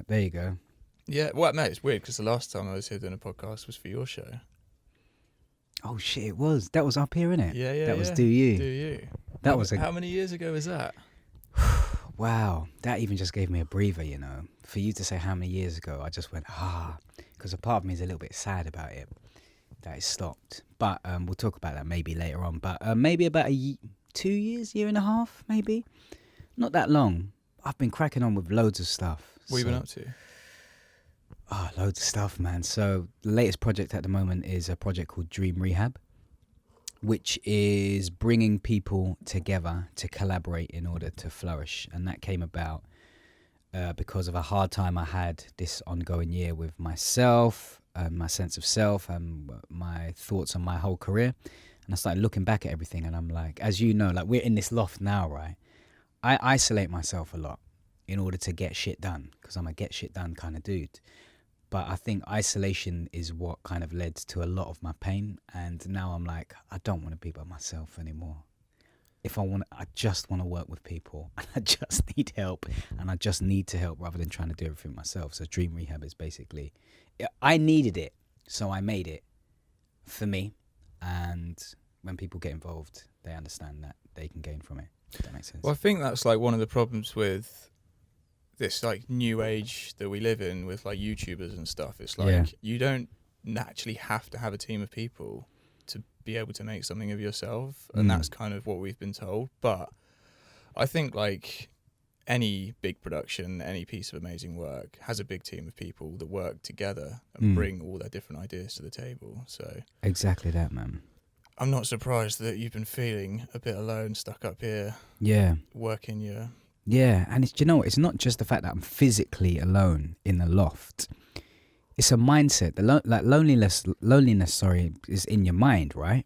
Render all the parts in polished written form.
There you go. Yeah, well, mate, it's weird because the last time I was here doing a podcast was for your show. Oh shit, it was. That was up here, innit? Yeah. That was Do You. Do You. That was How many years ago was that? Wow, that even just gave me a breather, For you to say how many years ago, I just went, because a part of me is a little bit sad about it, that it stopped. But we'll talk about that maybe later on. But maybe about 2 years, year and a half, maybe. Not that long. I've been cracking on with loads of stuff. What have you been up to? Loads of stuff, man. So the latest project at the moment is a project called Dream Rehab, which is bringing people together to collaborate in order to flourish. And that came about because of a hard time I had this ongoing year with myself, my sense of self, and my thoughts on my whole career. And I started looking back at everything, and I'm like, as you know, like we're in this loft now, right? I isolate myself a lot in order to get shit done, because I'm a get shit done kind of dude. But I think isolation is what kind of led to a lot of my pain. And now I'm like, I don't want to be by myself anymore. I just want to work with people. And I just need help. And I just need to help rather than trying to do everything myself. So Dream Rehab is basically, I needed it, so I made it for me. And when people get involved, they understand that they can gain from it. If that makes sense. Well, I think that's like one of the problems with this like new age that we live in with like YouTubers and stuff. It's like you don't naturally have to have a team of people to be able to make something of yourself, and that's kind of what we've been told. But I think like any big production, any piece of amazing work has a big team of people that work together and bring all their different ideas to the table. So exactly that, man. I'm not surprised that you've been feeling a bit alone, stuck up here. Yeah. Working your... Yeah, and it's not just the fact that I'm physically alone in the loft. It's a mindset. Loneliness, is in your mind, right?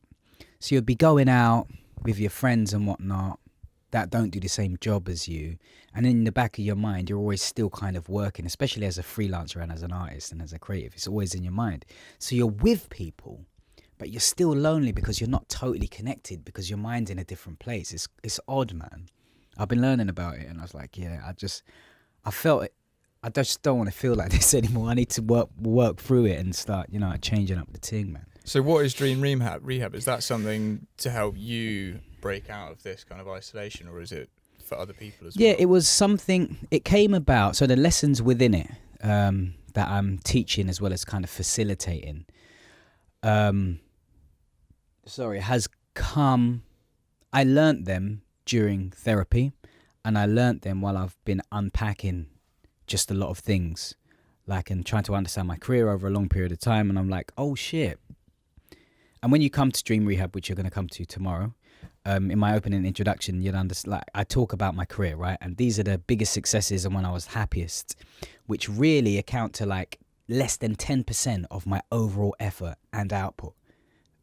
So you'll be going out with your friends and whatnot that don't do the same job as you. And in the back of your mind, you're always still kind of working, especially as a freelancer and as an artist and as a creative. It's always in your mind. So you're with people, but you're still lonely because you're not totally connected because your mind's in a different place. It's odd, man. I've been learning about it, and I was like, I felt it. I just don't want to feel like this anymore. I need to work through it and start, changing up the thing, man. So what is Dream Rehab? Is that something to help you break out of this kind of isolation, or is it for other people as well? Yeah, it was something, it came about, so the lessons within it that I'm teaching as well as kind of facilitating, has come, I learnt them during therapy, and I learnt them while I've been unpacking just a lot of things, like, and trying to understand my career over a long period of time. And I'm like, oh shit. And when you come to Dream Rehab, which you're going to come to tomorrow, in my opening introduction, you'll understand, like, I talk about my career, right? And these are the biggest successes and when I was happiest, which really account to like less than 10% of my overall effort and output.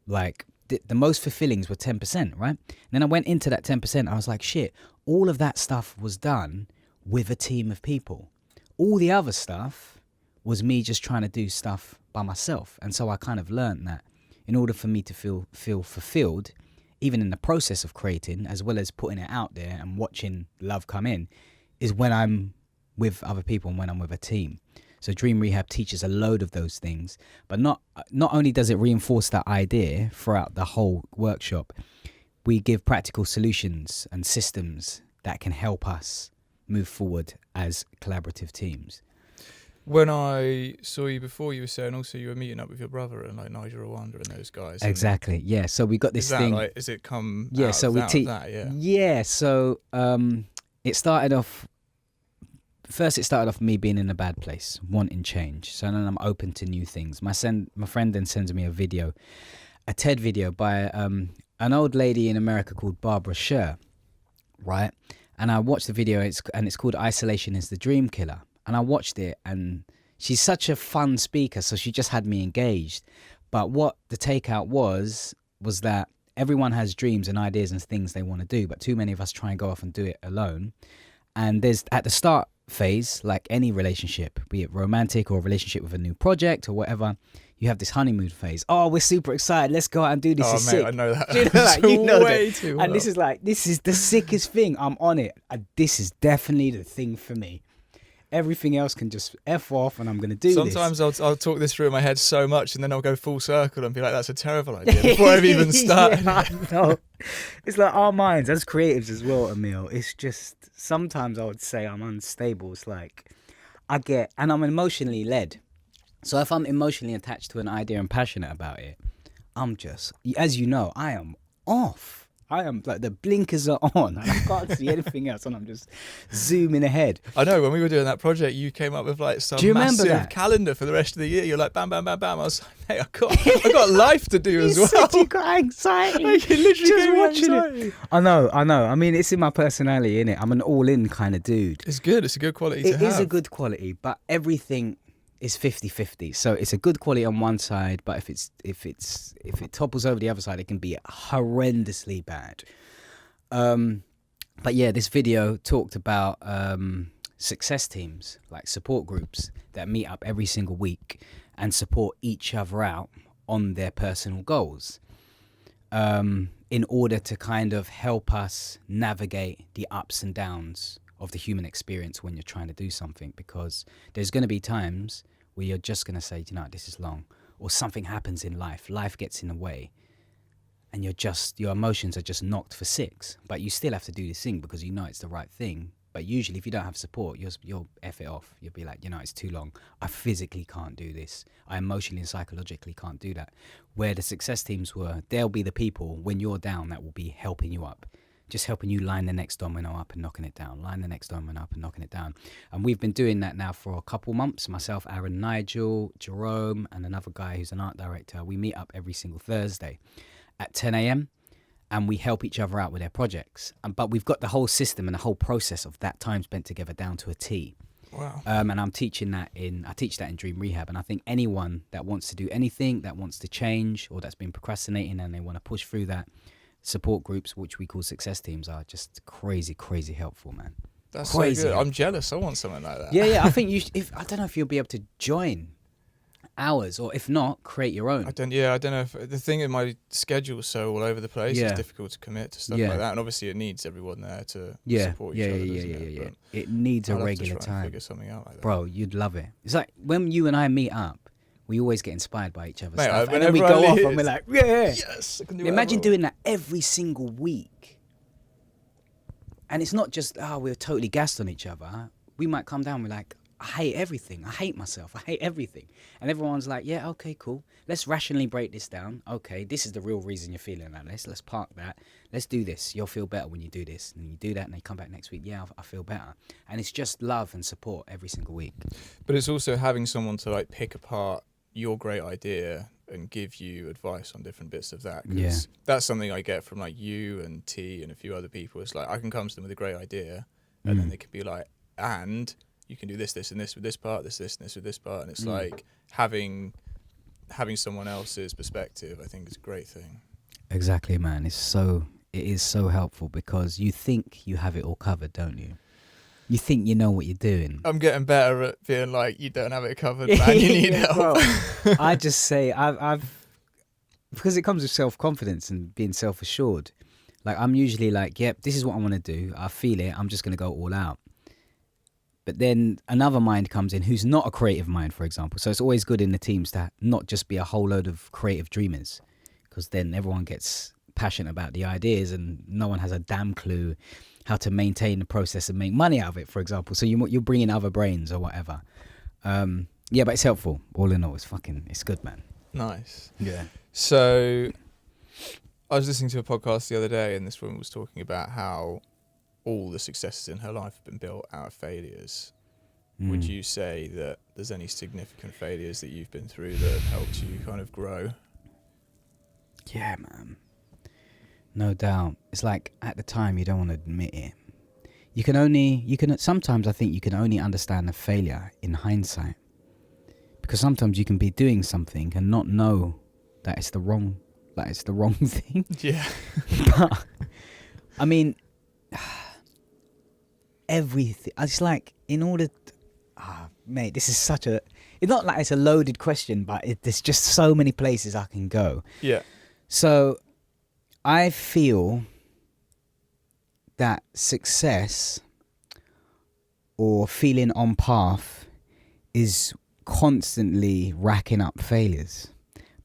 Like, the most fulfillings were 10%, right? And then I went into that 10%. I was like, shit, all of that stuff was done with a team of people. All the other stuff was me just trying to do stuff by myself. And so I kind of learned that in order for me to feel fulfilled, even in the process of creating, as well as putting it out there and watching love come in, is when I'm with other people and when I'm with a team. So Dream Rehab teaches a load of those things, but not only does it reinforce that idea throughout the whole workshop, we give practical solutions and systems that can help us move forward as collaborative teams. When I saw you before, you were saying also you were meeting up with your brother and like Nigel Rwanda and those guys. Exactly. Yeah. So we got this thing. Like, has it come? Yeah. Out So of we teach. Yeah. Yeah. So it started off. First, it started off me being in a bad place, wanting change. So then I'm open to new things. My friend then sends me a TED video by an old lady in America called Barbara Sher, right? And I watched the video, and it's called Isolation is the Dream Killer. And I watched it, and she's such a fun speaker, so she just had me engaged. But what the takeout was that everyone has dreams and ideas and things they want to do, but too many of us try and go off and do it alone. And there's, at the start phase, like any relationship, be it romantic or a relationship with a new project or whatever, you have this honeymoon phase. Oh, we're super excited. Let's go out and do this. Oh, is mate, sick. I know that. You know way that. Too well. And this is the sickest thing. I'm on it. This is definitely the thing for me. Everything else can just F off and I'm going to do Sometimes this. I'll talk this through in my head so much and then I'll go full circle and be like, that's a terrible idea before I've even started. Yeah, I know. It's like our minds as creatives as well, Emil. It's just, sometimes I would say I'm unstable. It's like and I'm emotionally led. So if I'm emotionally attached to an idea and passionate about it, I'm just, as you know, I am off. I am like, the blinkers are on and I can't see anything else and I'm just zooming ahead. I know, when we were doing that project, you came up with like some Do you remember massive that? calendar for the rest of the year. You're like, bam, bam, bam, bam. I was like, mate, I got life to do as well. Said you got anxiety. Like, it literally Just gave me watching anxiety. it. I know. I mean, it's in my personality, innit? I'm an all-in kind of dude. It's good. It's a good quality to have. It is a good quality, but everything is 50-50. So it's a good quality on one side, but if it topples over the other side, it can be horrendously bad. But yeah, this video talked about success teams, like support groups that meet up every single week and support each other out on their personal goals, in order to kind of help us navigate the ups and downs of the human experience when you're trying to do something, because there's going to be times where you're just going to say, you know, this is long, or something happens in life gets in the way, and your emotions are just knocked for six, but you still have to do this thing because you know it's the right thing. But usually if you don't have support, you'll F it off. You'll be like, you know, it's too long. I physically can't do this. I emotionally and psychologically can't do that. Where the success teams they'll be the people when you're down that will be helping you up. Just helping you line the next domino up and knocking it down. Line the next domino up and knocking it down. And we've been doing that now for a couple months. Myself, Aaron, Nigel, Jerome, and another guy who's an art director. We meet up every single Thursday at 10 a.m. and we help each other out with their projects. But we've got the whole system and the whole process of that time spent together down to a T. Wow. And I teach that in Dream Rehab. And I think anyone that wants to do anything, that wants to change, or that's been procrastinating and they want to push through that, support groups, which we call success teams, are just crazy, crazy helpful, man. That's crazy so good. helpful. I'm jealous. I want something like that. Yeah. I think I don't know if you'll be able to join ours, or if not, create your own. I don't know if the thing in my schedule is so all over the place. Yeah. It's difficult to commit to stuff like that, and obviously it needs everyone there to support each other. Yeah. It needs a regular to try and time. figure something out like that. Bro, you'd love it. It's like when you and I meet up, we always get inspired by each other's Mate, stuff, and then we whenever go I off leave- and we're like, yeah. Yes, I can do Imagine whatever. doing that every single week. And it's not just, we're totally gassed on each other. We might come down, we're like, I hate everything. I hate myself. I hate everything. And everyone's like, yeah, okay, cool. Let's rationally break this down. Okay, this is the real reason you're feeling like this. Let's park that. Let's do this. You'll feel better when you do this. And you do that and they come back next week. Yeah, I feel better. And it's just love and support every single week. But it's also having someone to like pick apart your great idea and give you advice on different bits of that. 'Cause that's something I get from like you and T and a few other people. It's like I can come to them with a great idea and then they can be like, and you can do this, this, and this with this part, this, and this with this part. And it's like having someone else's perspective, I think, is a great thing. Exactly, man. It is so helpful because you think you have it all covered, don't you? You think you know what you're doing. I'm getting better at being like, you don't have it covered, man. You need help. Bro, I just say I've because it comes with self-confidence and being self-assured. Like I'm usually like, yep, this is what I want to do. I feel it. I'm just going to go all out. But then another mind comes in who's not a creative mind, for example. So it's always good in the teams to not just be a whole load of creative dreamers, because then everyone gets passionate about the ideas and no one has a damn clue how to maintain the process and make money out of it, for example. So you bring in other brains or whatever. Yeah, but it's helpful. All in all, it's good, man. Nice. Yeah. So I was listening to a podcast the other day and this woman was talking about how all the successes in her life have been built out of failures. Would you say that there's any significant failures that you've been through that have helped you kind of grow? Yeah, man. No doubt. It's like at the time you don't want to admit it. Sometimes I think you can only understand a failure in hindsight. Because sometimes you can be doing something and not know that it's the wrong thing. Yeah. But I mean, everything. It's like mate, this is it's not like it's a loaded question, but there's just so many places I can go. Yeah. So I feel that success or feeling on path is constantly racking up failures,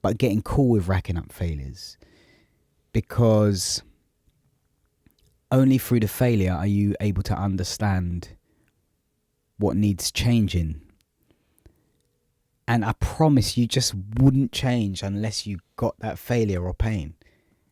but getting cool with racking up failures, because only through the failure are you able to understand what needs changing. And I promise you just wouldn't change unless you got that failure or pain,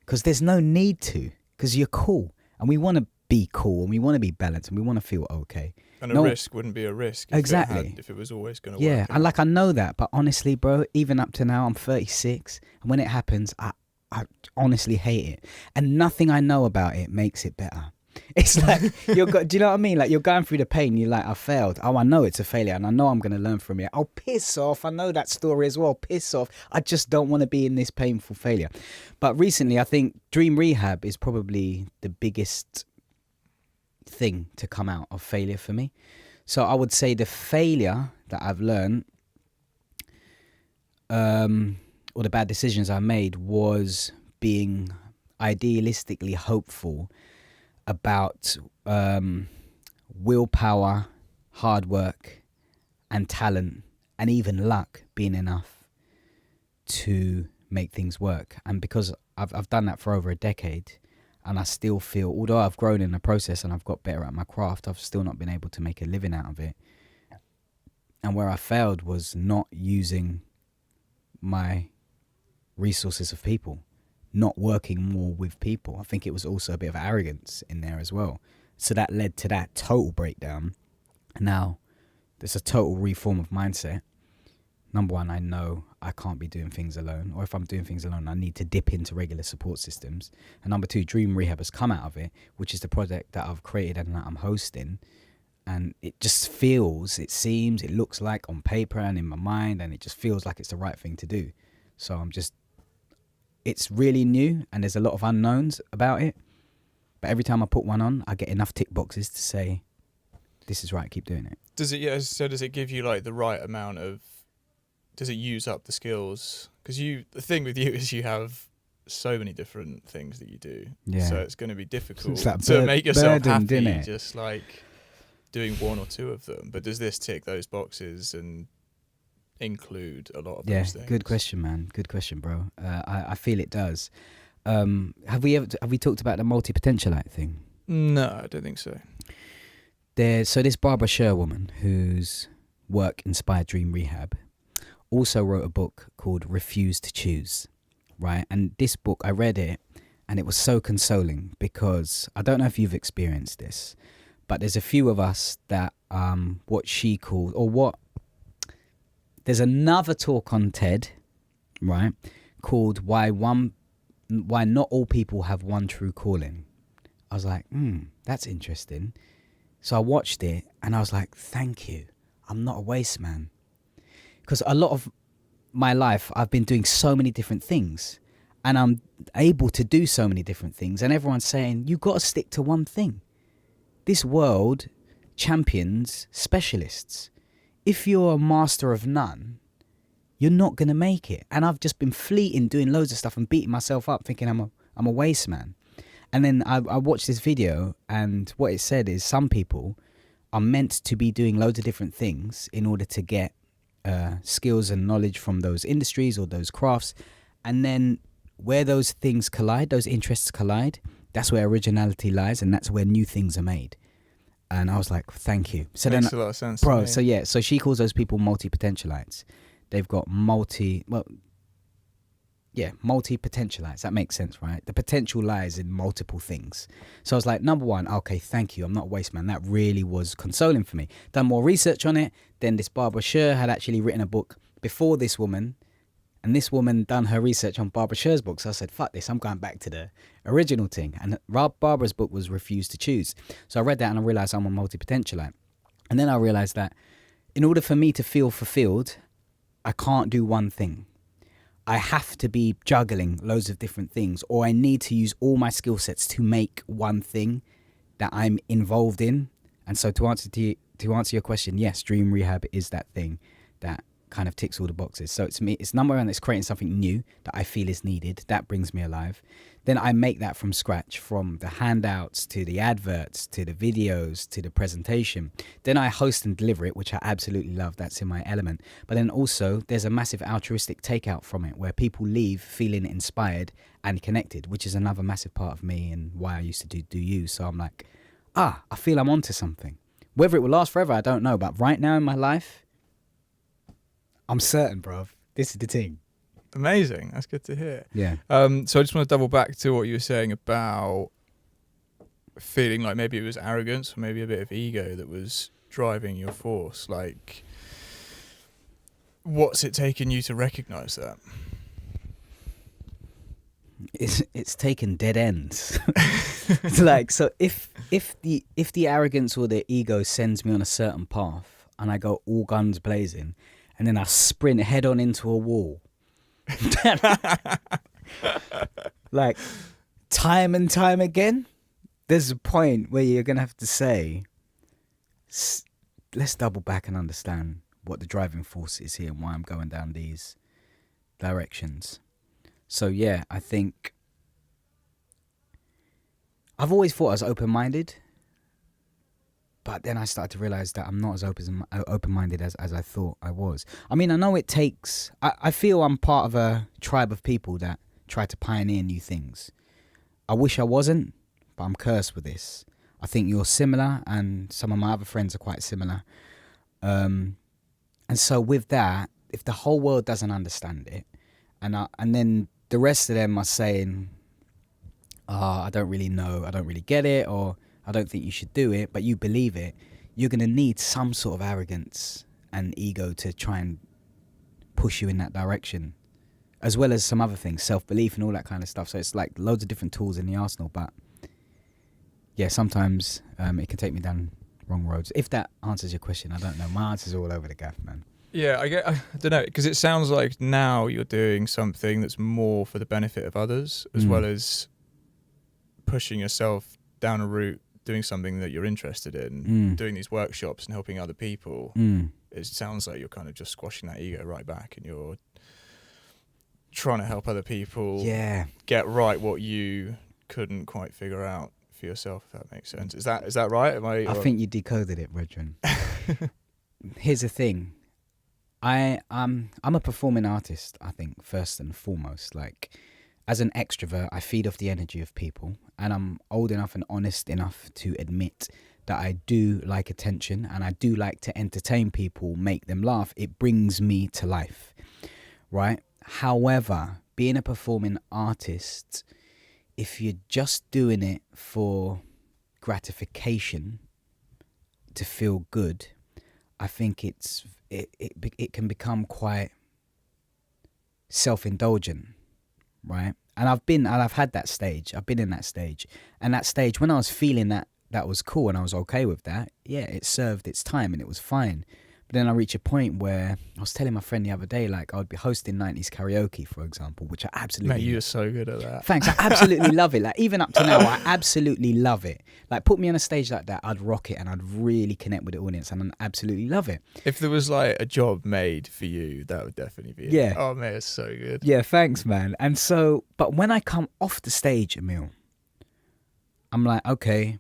because there's no need to, because you're cool, and we want to be cool, and we want to be balanced, and we want to feel okay. And a risk wouldn't be a risk if it was always going to work. Yeah, and like I know that, but honestly, bro, even up to now, I'm 36, and when it happens, I honestly hate it, and nothing I know about it makes it better. It's like do you know what I mean? Like, you're going through the pain, you're like, I failed. Oh, I know it's a failure, and I know I'm going to learn from it. Oh, piss off. I know that story as well. Piss off. I just don't want to be in this painful failure. But recently, I think Dream Rehab is probably the biggest thing to come out of failure for me. So I would say the failure that I've learned, or the bad decisions I made, was being idealistically hopeful about willpower, hard work, and talent, and even luck being enough to make things work. And because I've done that for over a decade, and I still feel, although I've grown in the process and I've got better at my craft, I've still not been able to make a living out of it. And where I failed was not using my resources of people, not working more with people. I think it was also a bit of arrogance in there as well. So that led to that total breakdown. And now there's a total reform of mindset. Number one, I know I can't be doing things alone, or if I'm doing things alone, I need to dip into regular support systems. And number two, Dream Rehab has come out of it, which is the project that I've created and that I'm hosting. And it just feels, it seems, it looks like on paper and in my mind, and it just feels like it's the right thing to do. So it's really new, and there's a lot of unknowns about it. But every time I put one on, I get enough tick boxes to say, this is right, keep doing it. Does it give you like the right amount of, does it use up the skills? Because the thing with you is you have so many different things that you do. Yeah. So it's going to be difficult to make yourself burden, happy, just like doing one or two of them. But does this tick those boxes and include a lot of those things? Good question, man. Good question, bro. I feel it does. Have we talked about the multi-potentialite thing? No, I don't think so. So this Barbara Sher woman, whose work inspired Dream Rehab, also wrote a book called Refuse to Choose, right? And this book, I read it, and it was so consoling, because I don't know if you've experienced this, but there's a few of us that what she called, there's another talk on TED, right, called Why Not All People Have One True Calling. I was like, that's interesting. So I watched it, and I was like, thank you. I'm not a waste man. Because a lot of my life, I've been doing so many different things, and I'm able to do so many different things. And everyone's saying, you got to stick to one thing. This world champions specialists. If you're a master of none, you're not going to make it. And I've just been fleeting, doing loads of stuff and beating myself up, thinking I'm a waste man. And then I watched this video, and what it said is some people are meant to be doing loads of different things in order to get skills and knowledge from those industries or those crafts. And then where those things collide, those interests collide, that's where originality lies, and that's where new things are made. And I was like, thank you. So Makes a lot of sense, bro. So she calls those people multi-potentialites. They've got multi-potentialites. That makes sense, right? The potential lies in multiple things. So I was like, number one, okay, thank you. I'm not a waste man. That really was consoling for me. Done more research on it. Then this Barbara Sher had actually written a book before this woman, and this woman done her research on Barbara Sher's book. So I said, fuck this, I'm going back to the original thing. And Barbara's book was Refuse to Choose. So I read that, and I realized I'm a multi-potentialite. And then I realized that in order for me to feel fulfilled, I can't do one thing. I have to be juggling loads of different things, or I need to use all my skill sets to make one thing that I'm involved in. And so to answer your question, yes, Dream Rehab is that thing that kind of ticks all the boxes. So it's me. It's number one. It's creating something new that I feel is needed. That brings me alive. Then I make that from scratch, from the handouts to the adverts to the videos to the presentation. Then I host and deliver it, which I absolutely love. That's in my element. But then also there's a massive altruistic takeout from it, where people leave feeling inspired and connected, which is another massive part of me and why I used to do you. So I'm like, I feel I'm onto something. Whether it will last forever, I don't know. But right now in my life, I'm certain, bruv. This is the thing. Amazing. That's good to hear. Yeah. So I just want to double back to what you were saying about feeling like maybe it was arrogance or maybe a bit of ego that was driving your force. Like, what's it taken you to recognise that? It's taken dead ends. It's like, so if the arrogance or the ego sends me on a certain path and I go all guns blazing and then I sprint head on into a wall, like time and time again, there's a point where you're gonna have to say, let's double back and understand what the driving force is here and why I'm going down these directions. So yeah, I think I've always thought I was open-minded, but then I started to realize that I'm not as open-minded as I thought I was. I mean, I know it takes... I feel I'm part of a tribe of people that try to pioneer new things. I wish I wasn't, but I'm cursed with this. I think you're similar, and some of my other friends are quite similar. And so with that, if the whole world doesn't understand it, and then the rest of them are saying, I don't really know, I don't really get it, or I don't think you should do it, but you believe it, you're going to need some sort of arrogance and ego to try and push you in that direction, as well as some other things, self-belief and all that kind of stuff. So it's like loads of different tools in the arsenal, but yeah, sometimes it can take me down wrong roads. If that answers your question, I don't know. My answer's all over the gaff, man. Yeah, I don't know, because it sounds like now you're doing something that's more for the benefit of others, as well as pushing yourself down a route, doing something that you're interested in, doing these workshops and helping other people. It sounds like you're kind of just squashing that ego right back, and you're trying to help other people get right what you couldn't quite figure out for yourself, if that makes sense. Is that right? I think you decoded it, Reuben. Here's the thing. I'm a performing artist, I think, first and foremost. Like, as an extrovert, I feed off the energy of people, and I'm old enough and honest enough to admit that I do like attention, and I do like to entertain people, make them laugh. It brings me to life, right? However, being a performing artist, if you're just doing it for gratification, to feel good, I think it can become quite self-indulgent, right? And I've had that stage. I've been in that stage. And that stage, when I was feeling that was cool and I was okay with that, yeah, it served its time and it was fine. But then I reached a point where I was telling my friend the other day, like, I would be hosting 90s karaoke, for example, which I absolutely... Mate, you're so good at that. Thanks. I absolutely love it. Like, even up to now, I absolutely love it. Like, put me on a stage like that, I'd rock it and I'd really connect with the audience and I'd absolutely love it. If there was, like, a job made for you, that would definitely be it. Yeah. Oh, mate, it's so good. Yeah, thanks, man. And so, but when I come off the stage, Emil, I'm like, okay,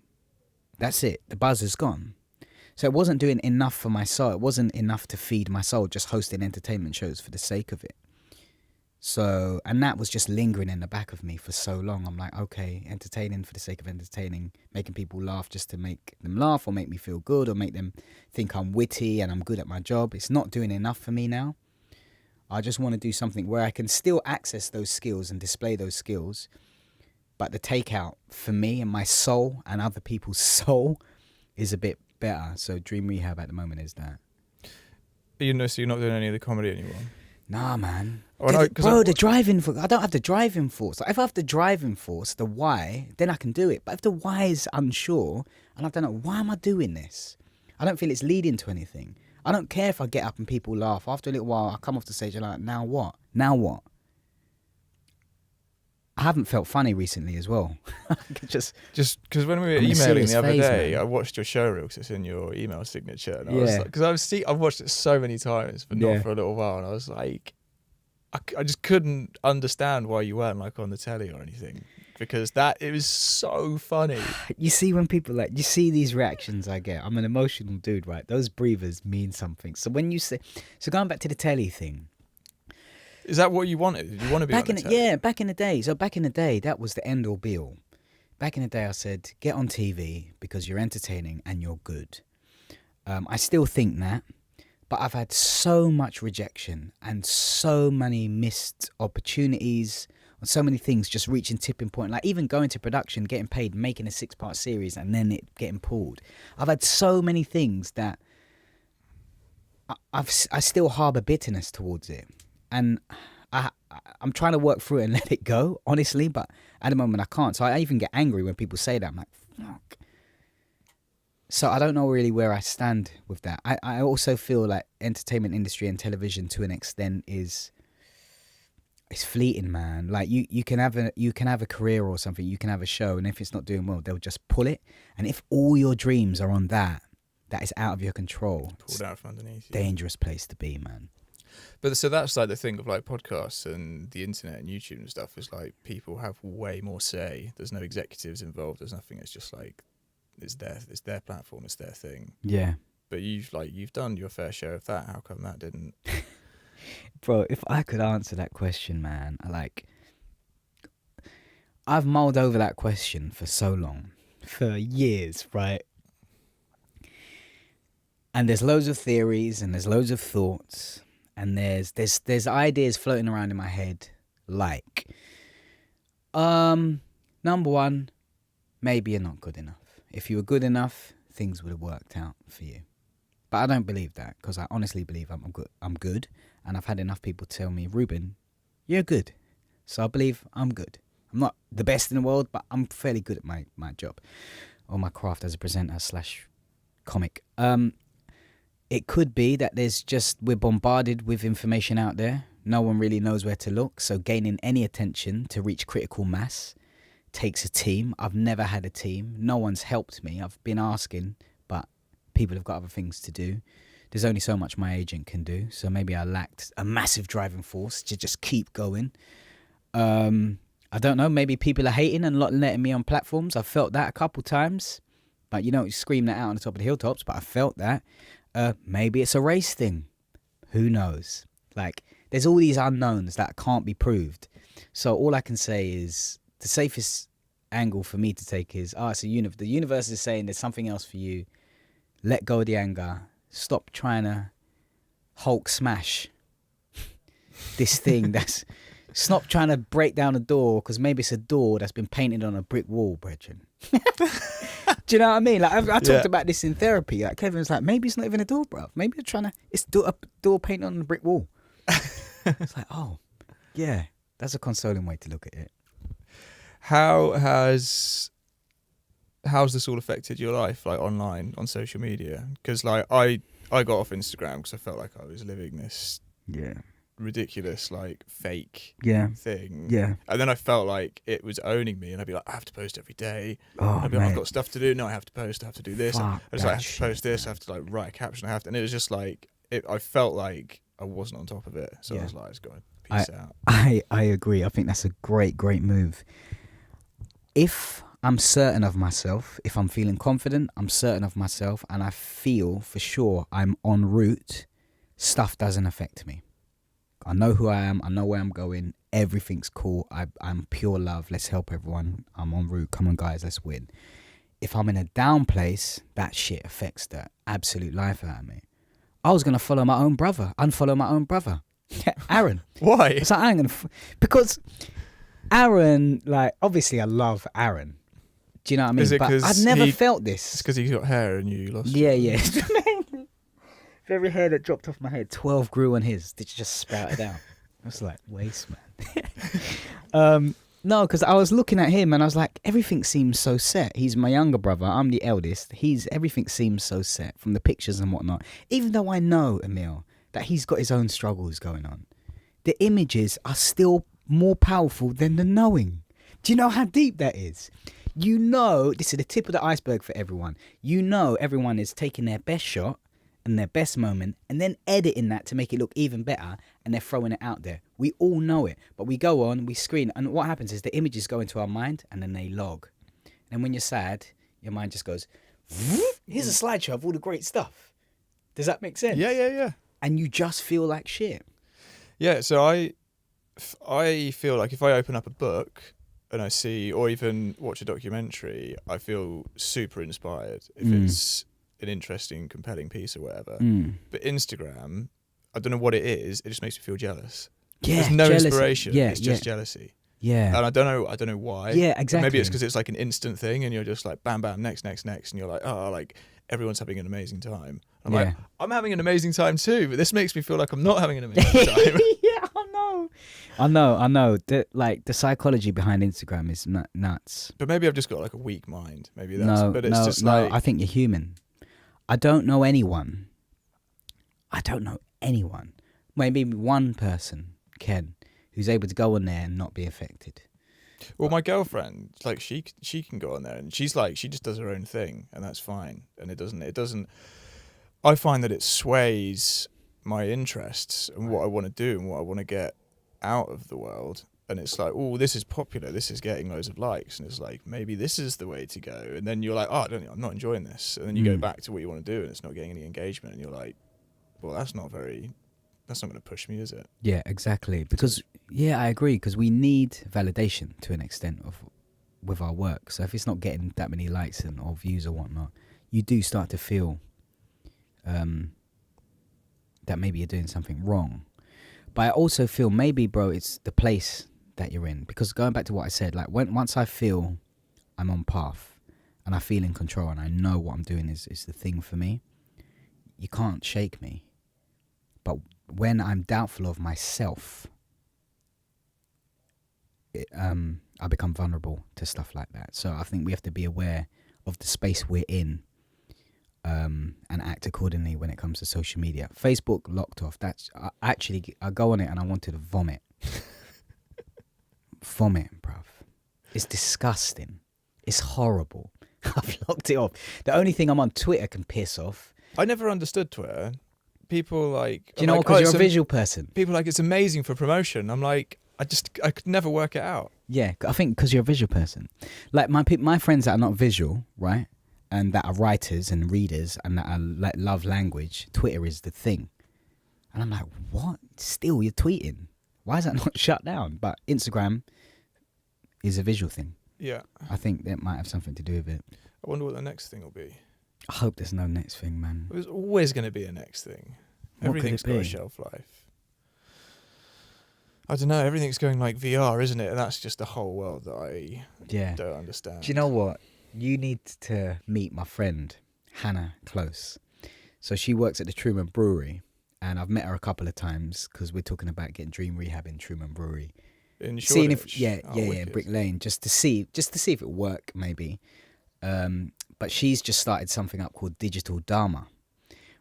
that's it. The buzz is gone. So it wasn't doing enough for my soul. It wasn't enough to feed my soul, just hosting entertainment shows for the sake of it. So, and that was just lingering in the back of me for so long. I'm like, okay, entertaining for the sake of entertaining, making people laugh just to make them laugh or make me feel good or make them think I'm witty and I'm good at my job. It's not doing enough for me now. I just want to do something where I can still access those skills and display those skills, but the takeout for me and my soul and other people's soul is a bit better. So Dream Rehab at the moment is that. So you're not doing any of the comedy anymore? Nah, man. Oh, no, the driving force. I don't have the driving force. Like, if I have the driving force, the why, then I can do it. But if the why is unsure, and I don't know, why am I doing this? I don't feel it's leading to anything. I don't care if I get up and people laugh. After a little while, I come off the stage and I'm like, now what? Now what? I haven't felt funny recently as well. just because when we were I'm in a emailing the serious other phase, day, man. I watched your show reel because it's in your email signature, and I Yeah. was like, because I've watched it so many times, but Yeah. not for a little while, and I was like, I just couldn't understand why you weren't like on the telly or anything, because it was so funny. You see when people like, you see these reactions I get. I'm an emotional dude, right? Those breathers mean something. So when you say, so going back to the telly thing. Is that what you wanted? Did you want to be Back on in the telly? yeah, back in the day. So back in the day, that was the end all be all. Back in the day, I said, get on TV because you're entertaining and you're good. I still think that, but I've had so much rejection and so many missed opportunities on so many things just reaching tipping point. Like even going to production, getting paid, making a 6-part series, and then it getting pulled. I've had so many things that I still harbour bitterness towards it. And I'm trying to work through it and let it go, honestly, but at the moment I can't. So I even get angry when people say that. I'm like, fuck. So I don't know really where I stand with that. I also feel like entertainment industry and television to an extent it's fleeting, man. Like you can have a career or something, you can have a show, and if it's not doing well, they'll just pull it. And if all your dreams are on that is out of your control. Pulled out from underneath you. Dangerous place to be, man. But so that's like the thing of like podcasts and the internet and YouTube and stuff is like people have way more say. There's no executives involved. There's nothing. It's just like it's their platform. It's their thing. Yeah. But you've done your fair share of that. How come that didn't? Bro, if I could answer that question, man, I've mulled over that question for so long, for years, right? And there's loads of theories and there's loads of thoughts. And there's ideas floating around in my head, like, number one, maybe you're not good enough. If you were good enough, things would have worked out for you. But I don't believe that, because I honestly believe I'm good, and I've had enough people tell me, Reuben, you're good. So I believe I'm good. I'm not the best in the world, but I'm fairly good at my job, or my craft as a presenter / comic. It could be that we're bombarded with information out there. No one really knows where to look. So gaining any attention to reach critical mass takes a team. I've never had a team. No one's helped me. I've been asking, but people have got other things to do. There's only so much my agent can do. So maybe I lacked a massive driving force to just keep going. I don't know. Maybe people are hating and not letting me on platforms. I've felt that a couple times. But you don't scream that out on the top of the hilltops, but I felt that. Maybe it's a race thing. Who knows? Like, there's all these unknowns that can't be proved. So all I can say is the safest angle for me to take is, so the universe is saying there's something else for you. Let go of the anger. Stop trying to Hulk smash this thing. Stop trying to break down a door, because maybe it's a door that's been painted on a brick wall, brethren. Do you know what I mean? Like I talked about this in therapy. Like Kevin's like, maybe it's not even a door, bruv. Maybe you're it's a door painted on a brick wall. It's like, oh, yeah, that's a consoling way to look at it. How's this all affected your life, like online, on social media? Because like I got off Instagram because I felt like I was living this ridiculous, like, fake thing. Yeah. And then I felt like it was owning me, and I'd be like, I have to post every day. I'd be like, I've got stuff to do. No, I have to post. I have to do this. I have to post this. I have to like write a caption. And it was just like I felt like I wasn't on top of it. So I was like, just go peace out. I agree. I think that's a great move. If I'm certain of myself, if I'm feeling confident, I'm certain of myself, and I feel for sure I'm en route, stuff doesn't affect me. I know who I am. I know where I'm going. Everything's cool. I'm pure love. Let's help everyone. I'm en route. Come on, guys. Let's win. If I'm in a down place, that shit affects the absolute life out of me. I was going to unfollow my own brother. Aaron. Why? It's like, I'm going to... Because Aaron, like, obviously I love Aaron. Do you know what I mean? But I've never felt this. It's because he's got hair and you lost it. Yeah. Every hair that dropped off my head, 12 grew on his. Did you just sprout it out? I was like, waste, man. No, because I was looking at him and I was like, everything seems so set. He's my younger brother. I'm the eldest. Everything seems so set from the pictures and whatnot. Even though I know, Emil, that he's got his own struggles going on. The images are still more powerful than the knowing. Do you know how deep that is? You know, this is the tip of the iceberg for everyone. You know everyone is taking their best shot and their best moment and then editing that to make it look even better, and they're throwing it out there. We all know it, but we go on, we screen, and what happens is the images go into our mind and then they log. And when you're sad, your mind just goes, here's a slideshow of all the great stuff. Does that make sense? Yeah. And you just feel like shit. Yeah, so I feel like if I open up a book and I see, or even watch a documentary, I feel super inspired if it's an interesting, compelling piece or whatever. But Instagram, I don't know what it is. It just makes me feel jealous. Yeah, there's no jealousy. inspiration. Yeah, it's just jealousy. Yeah. And I don't know why. Yeah, exactly. Maybe it's because it's like an instant thing, and you're just like bam, bam, next, and you're like, oh, like everyone's having an amazing time. I'm like, I'm having an amazing time too, but this makes me feel like I'm not having an amazing time. Yeah, I know. The psychology behind Instagram is nuts. But maybe I've just got like a weak mind. Maybe that's. But it's just like, I think you're human. I don't know anyone. Maybe one person, Ken, who's able to go on there and not be affected. Well, my girlfriend, like she can go on there, and she's like, she just does her own thing, and that's fine. And it doesn't. I find that it sways my interests and what I want to do and what I want to get out of the world. And it's like, oh, this is popular, this is getting loads of likes, and it's like, maybe this is the way to go. And then you're like, oh, I'm not enjoying this. And then you go back to what you want to do, and it's not getting any engagement, and you're like, well, that's not going to push me, is it? Yeah, exactly. Because I agree. Because we need validation to an extent with our work. So if it's not getting that many likes or views or whatnot, you do start to feel that maybe you're doing something wrong. But I also feel maybe, bro, it's the place that you're in. Because going back to what I said, like once I feel I'm on path and I feel in control and I know what I'm doing is the thing for me, you can't shake me. But when I'm doubtful of myself, I become vulnerable to stuff like that. So I think we have to be aware of the space we're in, and act accordingly when it comes to social media. Facebook locked off. I go on it and I wanted to vomit. Vomit, bruv. It's disgusting. It's horrible. I've locked it off. The only thing I'm on Twitter can piss off. I never understood Twitter. People like... Do you know what? Because you're a visual person. People like, it's amazing for promotion. I'm like, I could never work it out. Yeah, I think because you're a visual person. Like my friends that are not visual, right? And that are writers and readers and that are love language, Twitter is the thing. And I'm like, what? Still, you're tweeting. Why is that not shut down? But Instagram is a visual thing. Yeah. I think that might have something to do with it. I wonder what the next thing will be. I hope there's no next thing, man. There's always going to be a next thing. Everything's got a shelf life. I don't know. Everything's going like VR, isn't it? And that's just the whole world that I don't understand. Do you know what? You need to meet my friend, Hannah Close. So she works at the Truman Brewery, and I've met her a couple of times because we're talking about getting Dream Rehab in Truman Brewery. In seeing if Shoreditch? Brick Lane, just to see if it work maybe. But she's just started something up called Digital Dharma,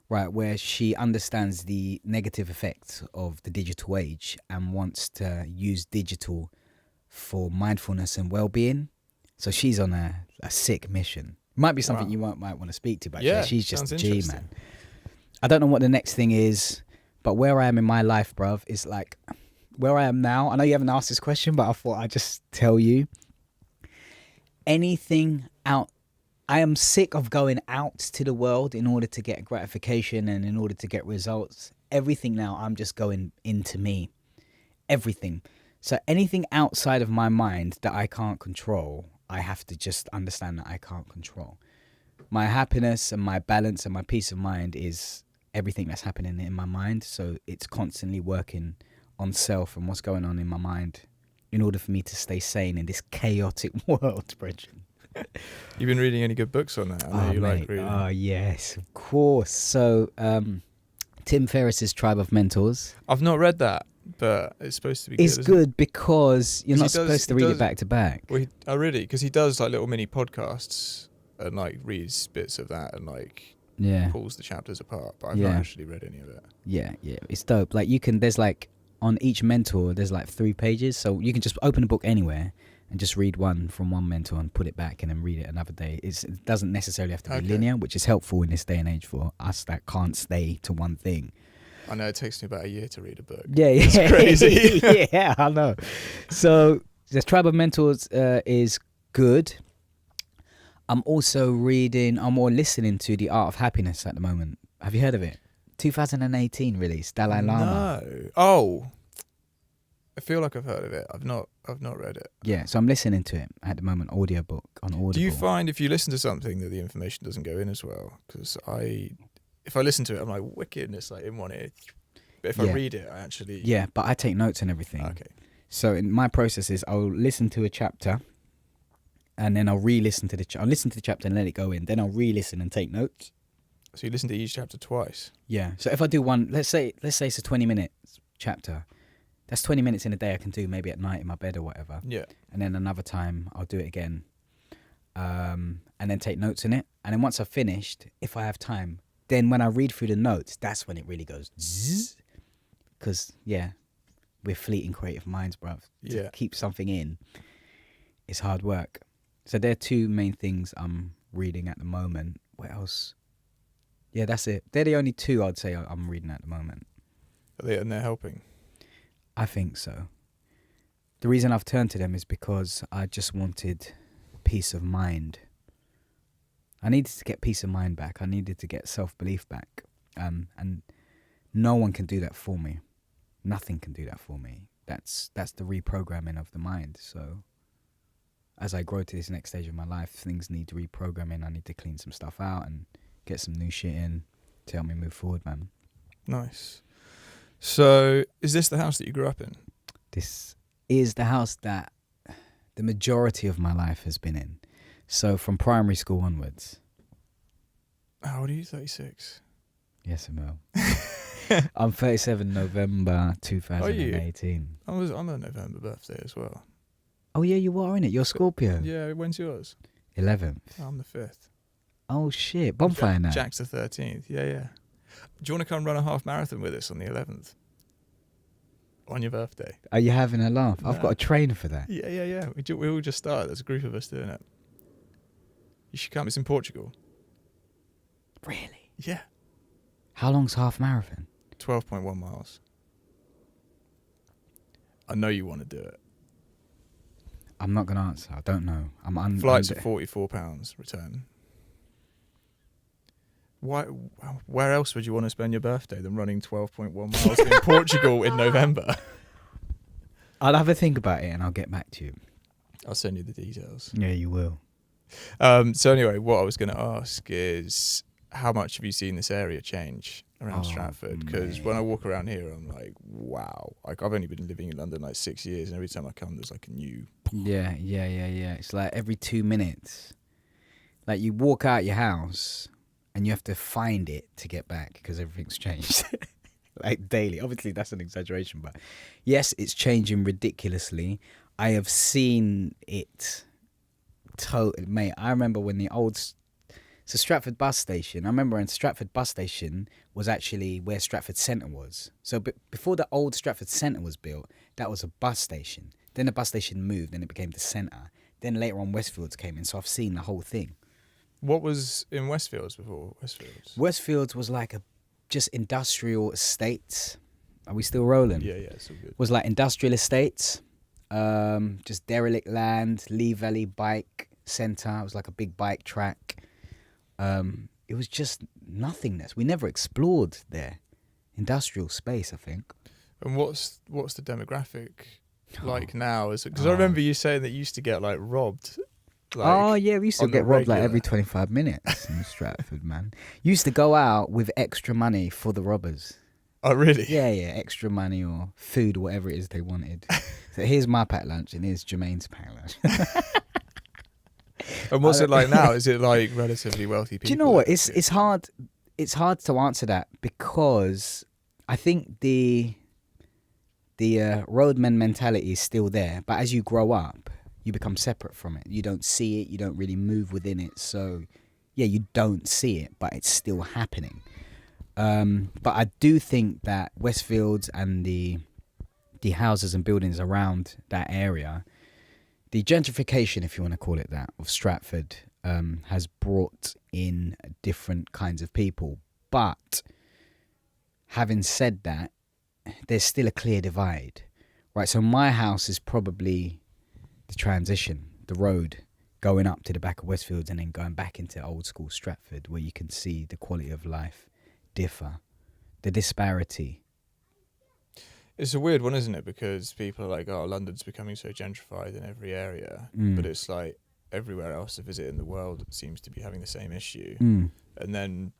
right, where she understands the negative effects of the digital age and wants to use digital for mindfulness and well-being. So she's on a sick mission. Might be something you might want to speak to, but she's just a G, man. I don't know what the next thing is, but where I am in my life, bruv, is like where I am now. I know you haven't asked this question, but I thought I'd just tell you. Anything out. I am sick of going out to the world in order to get gratification and in order to get results. Everything now, I'm just going into me. Everything. So anything outside of my mind that I can't control, I have to just understand that I can't control. My happiness and my balance and my peace of mind is everything that's happening in my mind. So it's constantly working on self and what's going on in my mind in order for me to stay sane in this chaotic world, Bridget. You've been reading any good books on that? I know you like reading. Oh, yes, of course. So Tim Ferriss's Tribe of Mentors. I've not read that, but it's supposed to be good. It's good because you're not supposed to read it back to back. Well, really? Because he does like little mini podcasts and like reads bits of that and like pulls the chapters apart. But I've not actually read any of it. Yeah, it's dope. Like there's like on each mentor, there's like 3 pages. So you can just open a book anywhere and just read one from one mentor and put it back and then read it another day. It doesn't necessarily have to be linear, which is helpful in this day and age for us that can't stay to one thing. I know it takes me about a year to read a book. Yeah. It's crazy. Yeah, I know. So the Tribe of Mentors is good. I'm also listening to The Art of Happiness at the moment. Have you heard of it? 2018 release, Dalai Lama. No. Oh. I feel like I've heard of it. I've not read it. Yeah, so I'm listening to it at the moment, audiobook on Audible. Do you find if you listen to something that the information doesn't go in as well? Because if I listen to it, I'm like, wicked, and it's like in one ear. But if I read it, I actually... Yeah, but I take notes and everything. Okay. So in my process is I'll listen to a chapter and then I'll re-listen to I'll listen to the chapter and let it go in. Then I'll re-listen and take notes. So you listen to each chapter twice? Yeah. So if I do one, let's say it's a 20-minute chapter. That's 20 minutes in a day I can do maybe at night in my bed or whatever. Yeah. And then another time I'll do it again. And then take notes in it. And then once I've finished, if I have time, then when I read through the notes, that's when it really goes zzz. Because, we're fleeting creative minds, bruv. To keep something in, it's hard work. So there are two main things I'm reading at the moment. What else? Yeah, that's it. They're the only two I'd say I'm reading at the moment. And they're helping? I think so. The reason I've turned to them is because I just wanted peace of mind. I needed to get peace of mind back. I needed to get self-belief back. And no one can do that for me. Nothing can do that for me. That's the reprogramming of the mind. So as I grow to this next stage of my life, things need reprogramming. I need to clean some stuff out and get some new shit in to help me move forward, man. Nice. So is this the house that you grew up in? This is the house that the majority of my life has been in. So from primary school onwards. How old are you? 36? Yes, Emil. I'm 37 November 2018. I'm a November birthday as well. Oh, yeah, you are, innit? You're Scorpio. Yeah, when's yours? 11th. I'm the 5th. Oh, shit. Bonfire now. Jack's the 13th. Yeah. Do you want to come run a half marathon with us on the 11th? On your birthday? Are you having a laugh? No. I've got a trainer for that. Yeah. We all just started. There's a group of us doing it. You should come. It's in Portugal. Really? Yeah. How long's half marathon? 12.1 miles. I know you want to do it. I'm not going to answer. I don't know. Flights are £44 return. Why? Where else would you want to spend your birthday than running 12.1 miles in Portugal in November? I'll have a think about it and I'll get back to you. I'll send you the details. Yeah, you will. So anyway, what I was going to ask is, how much have you seen this area change around Stratford? Because when I walk around here, I'm like, wow. Like, I've only been living in London like 6 years, and every time I come, there's like a new... Yeah. It's like every 2 minutes. Like, you walk out your house and you have to find it to get back because everything's changed. Like, daily. Obviously, that's an exaggeration, but yes, it's changing ridiculously. I have seen it totally... Mate, I remember when the old... So Stratford bus station, I remember when Stratford bus station was actually where Stratford Centre was. So before the old Stratford Centre was built, that was a bus station. Then the bus station moved and it became the centre. Then later on Westfields came in, so I've seen the whole thing. What was in Westfields before Westfields? Westfields was like just industrial estates. Are we still rolling? Yeah, it's all good. Was like industrial estates, just derelict land, Lee Valley Bike Centre. It was like a big bike track. It was just nothingness. We never explored there. Industrial space, I think. And what's the demographic like now? Because I remember you saying that you used to get like robbed. Like, we used to get robbed like every 25 minutes in Stratford, man. You used to go out with extra money for the robbers. Oh, really? Yeah, extra money or food, whatever it is they wanted. So here's my packed lunch and here's Jermaine's packed lunch. And what's it like now? Is it like relatively wealthy people? Do you know what? It's hard to answer that because I think the roadman mentality is still there, but as you grow up, you become separate from it. You don't see it. You don't really move within it. So, yeah, you don't see it, but it's still happening. But I do think that Westfields and the houses and buildings around that area, the gentrification, if you want to call it that, of Stratford has brought in different kinds of people. But having said that, there's still a clear divide, right? So my house is probably the transition, the road going up to the back of Westfields and then going back into old school Stratford, where you can see the quality of life differ, the disparity. It's a weird one, isn't it? Because people are like, oh, London's becoming so gentrified in every area. But it's like everywhere else to visit in the world seems to be having the same issue. And then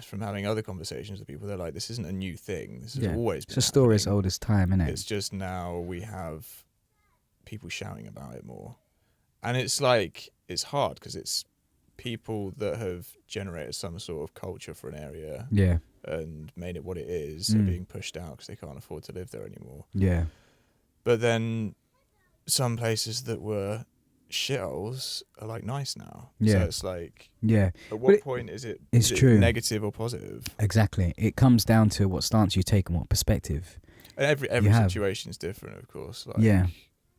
from having other conversations with people, they're like, this isn't a new thing. This has always been It's a story as old as time, isn't it? It's just now we have people shouting about it more. And it's like, it's hard because it's people that have generated some sort of culture for an area. Yeah. And made it what it is, are being pushed out because they can't afford to live there anymore. Yeah. But then some places that were shitholes are like nice now. Yeah. So it's like, yeah. at what point is it true. Negative or positive? Exactly. It comes down to what stance you take and what perspective. And every situation is different, of course. Like,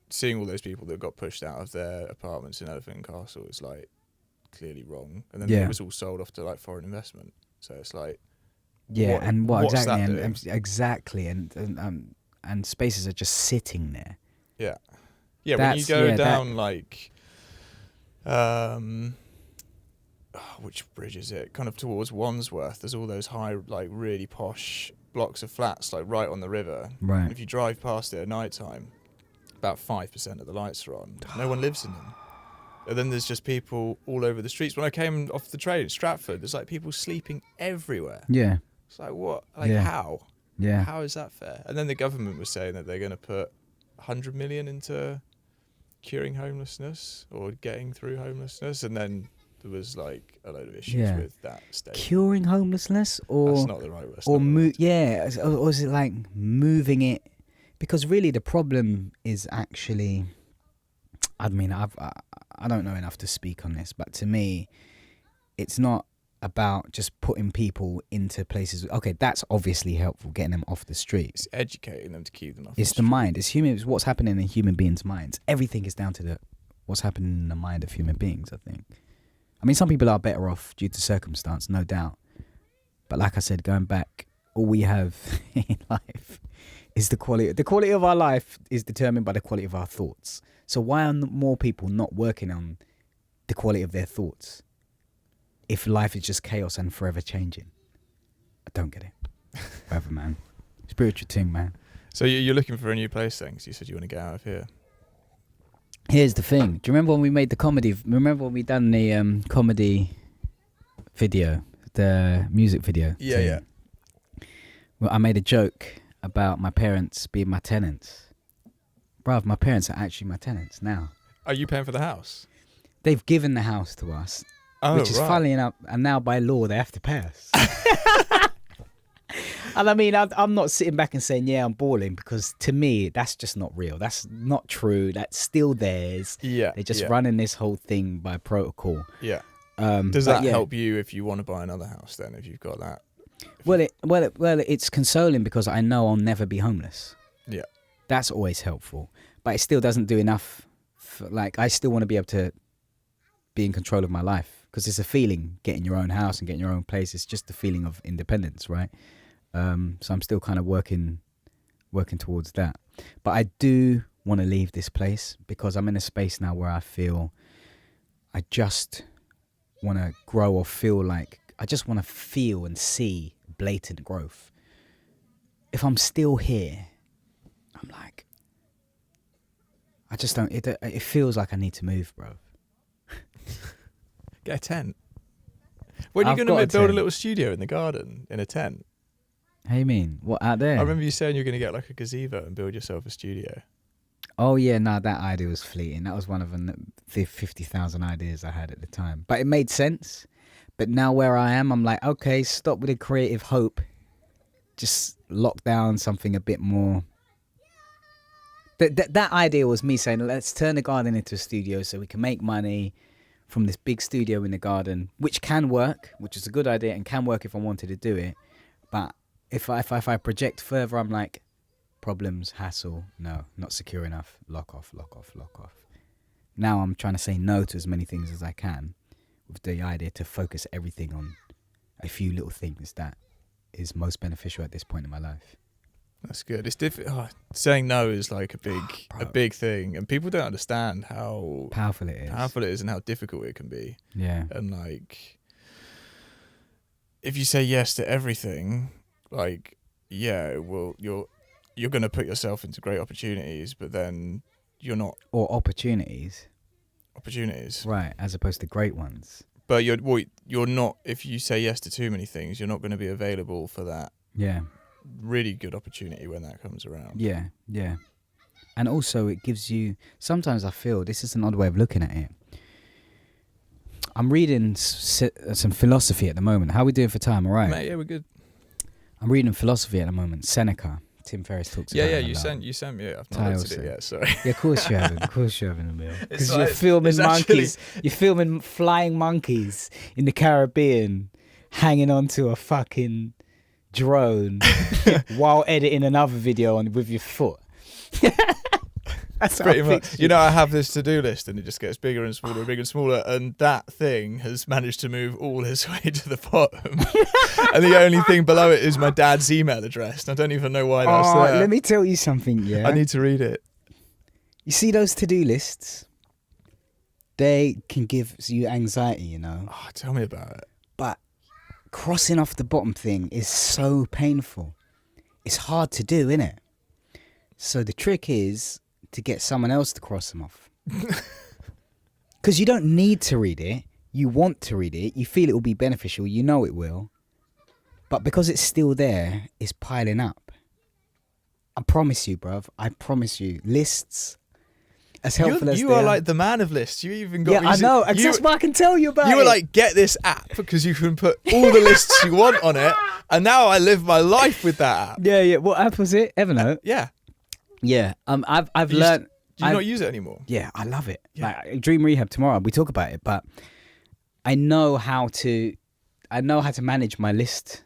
seeing all those people that got pushed out of their apartments in Elephant and Castle is like clearly wrong. And then it was all sold off to like foreign investment. So it's like, exactly, and spaces are just sitting there. Yeah. When you go down like, which bridge is it? Kind of towards Wandsworth. There's all those high, like really posh blocks of flats, like right on the river. Right. And if you drive past it at night time, about 5% of the lights are on. No one lives in them. And then there's just people all over the streets. When I came off the train at Stratford, there's like people sleeping everywhere. Yeah. It's like, what? Like, how? Yeah. How is that fair? And then the government was saying that they're going to put 100 million into curing homelessness or getting through homelessness. And then there was like a load of issues with that state. Curing homelessness, or that's not the right word. Or is it like moving it? Because really the problem is actually, I mean, I don't know enough to speak on this, but to me, it's not about just putting people into places. Okay, that's obviously helpful, getting them off the streets. It's educating them to keep them off It's the mind. It's human. It's what's happening in human beings' minds. Everything is down to what's happening in the mind of human beings, I think. I mean, some people are better off due to circumstance, no doubt. But like I said, going back, all we have in life is the quality. The quality of our life is determined by the quality of our thoughts. So why are more people not working on the quality of their thoughts if life is just chaos and forever changing? I don't get it. Whatever, man. Spiritual thing, man. So you're looking for a new place then? 'Cause you said you want to get out of here. Here's the thing. Do you remember when we made the comedy? Remember when we done the comedy video, the music video? Yeah. Well, I made a joke about my parents being my tenants. Bruv, my parents are actually my tenants now. Are you paying for the house? They've given the house to us, which is funny enough, and now by law they have to pay us. And I mean, I'm not sitting back and saying, yeah, I'm balling, because to me, that's just not real. That's not true. That's still theirs. Yeah. They're just running this whole thing by protocol. Yeah. Does that help you if you want to buy another house then, if you've got that? Well, it's consoling because I know I'll never be homeless. Yeah. That's always helpful. But it still doesn't do enough. I still want to be able to be in control of my life, because it's a feeling, getting your own house and getting your own place. It's just the feeling of independence, right? So I'm still kind of working towards that. But I do want to leave this place because I'm in a space now where I feel I just want to grow, or feel like I just want to feel and see blatant growth. If I'm still here, I'm like, I just don't, it feels like I need to move, bro. Get a tent. When are you going to build a little studio in the garden in a tent? How you mean? What, out there? I remember you saying you're going to get like a gazebo and build yourself a studio. Oh yeah, no, that idea was fleeting. That was one of the 50,000 ideas I had at the time. But it made sense. But now where I am, I'm like, okay, stop with the creative hope. Just lock down something a bit more. That idea was me saying, let's turn the garden into a studio so we can make money from this big studio in the garden, which can work, which is a good idea and can work if I wanted to do it. But if I project further, I'm like, problems, hassle, no, not secure enough, lock off. Now I'm trying to say no to as many things as I can, with the idea to focus everything on a few little things that is most beneficial at this point in my life. That's good. It's saying no is like a big thing, and people don't understand how Powerful it is. Powerful it is, and how difficult it can be. Yeah. And like, if you say yes to everything, like, yeah, well, you're going to put yourself into great opportunities, but then you're not. Or opportunities. Right, as opposed to great ones. But you're not. If you say yes to too many things, you're not going to be available for that. Yeah. Really good opportunity when that comes around. Yeah. And also it gives you, sometimes I feel, this is an odd way of looking at it. I'm reading some philosophy at the moment. How are we doing for time? All right. Mate, yeah, we're good. I'm reading philosophy at the moment. Seneca. Tim Ferriss talks about it. Yeah, you sent me it. I've not looked at it yet, sorry. Yeah, of course you haven't. Of course you haven't, Emil. Because like, you're filming monkeys. Actually... You're filming flying monkeys in the Caribbean, hanging onto a fucking drone while editing another video with your foot. That's pretty much. You know, I have this to-do list, and it just gets bigger and smaller and bigger and smaller, and that thing has managed to move all its way to the bottom. And the only thing below it is my dad's email address, and I don't even know why that's there. Let me tell you something, yeah? I need to read it. You see those to-do lists? They can give you anxiety, you know? Oh, tell me about it. But crossing off the bottom thing is so painful. It's hard to do, innit? So the trick is to get someone else to cross them off. Because you don't need to read it. You want to read it. You feel it will be beneficial. You know it will. But because it's still there, it's piling up. I promise you, bruv. I promise you. Lists, as helpful as they are. You are like the man of lists. You even got... Yeah, I know. That's what I can tell you about You were like, get this app because you can put all the lists you want on it. And now I live my life with that app. Yeah. What app was it? Evernote? Yeah. Yeah, I've learned. Do you not use it anymore? Yeah, I love it. Yeah. Like Dream Rehab tomorrow, we talk about it, but I know how to manage my list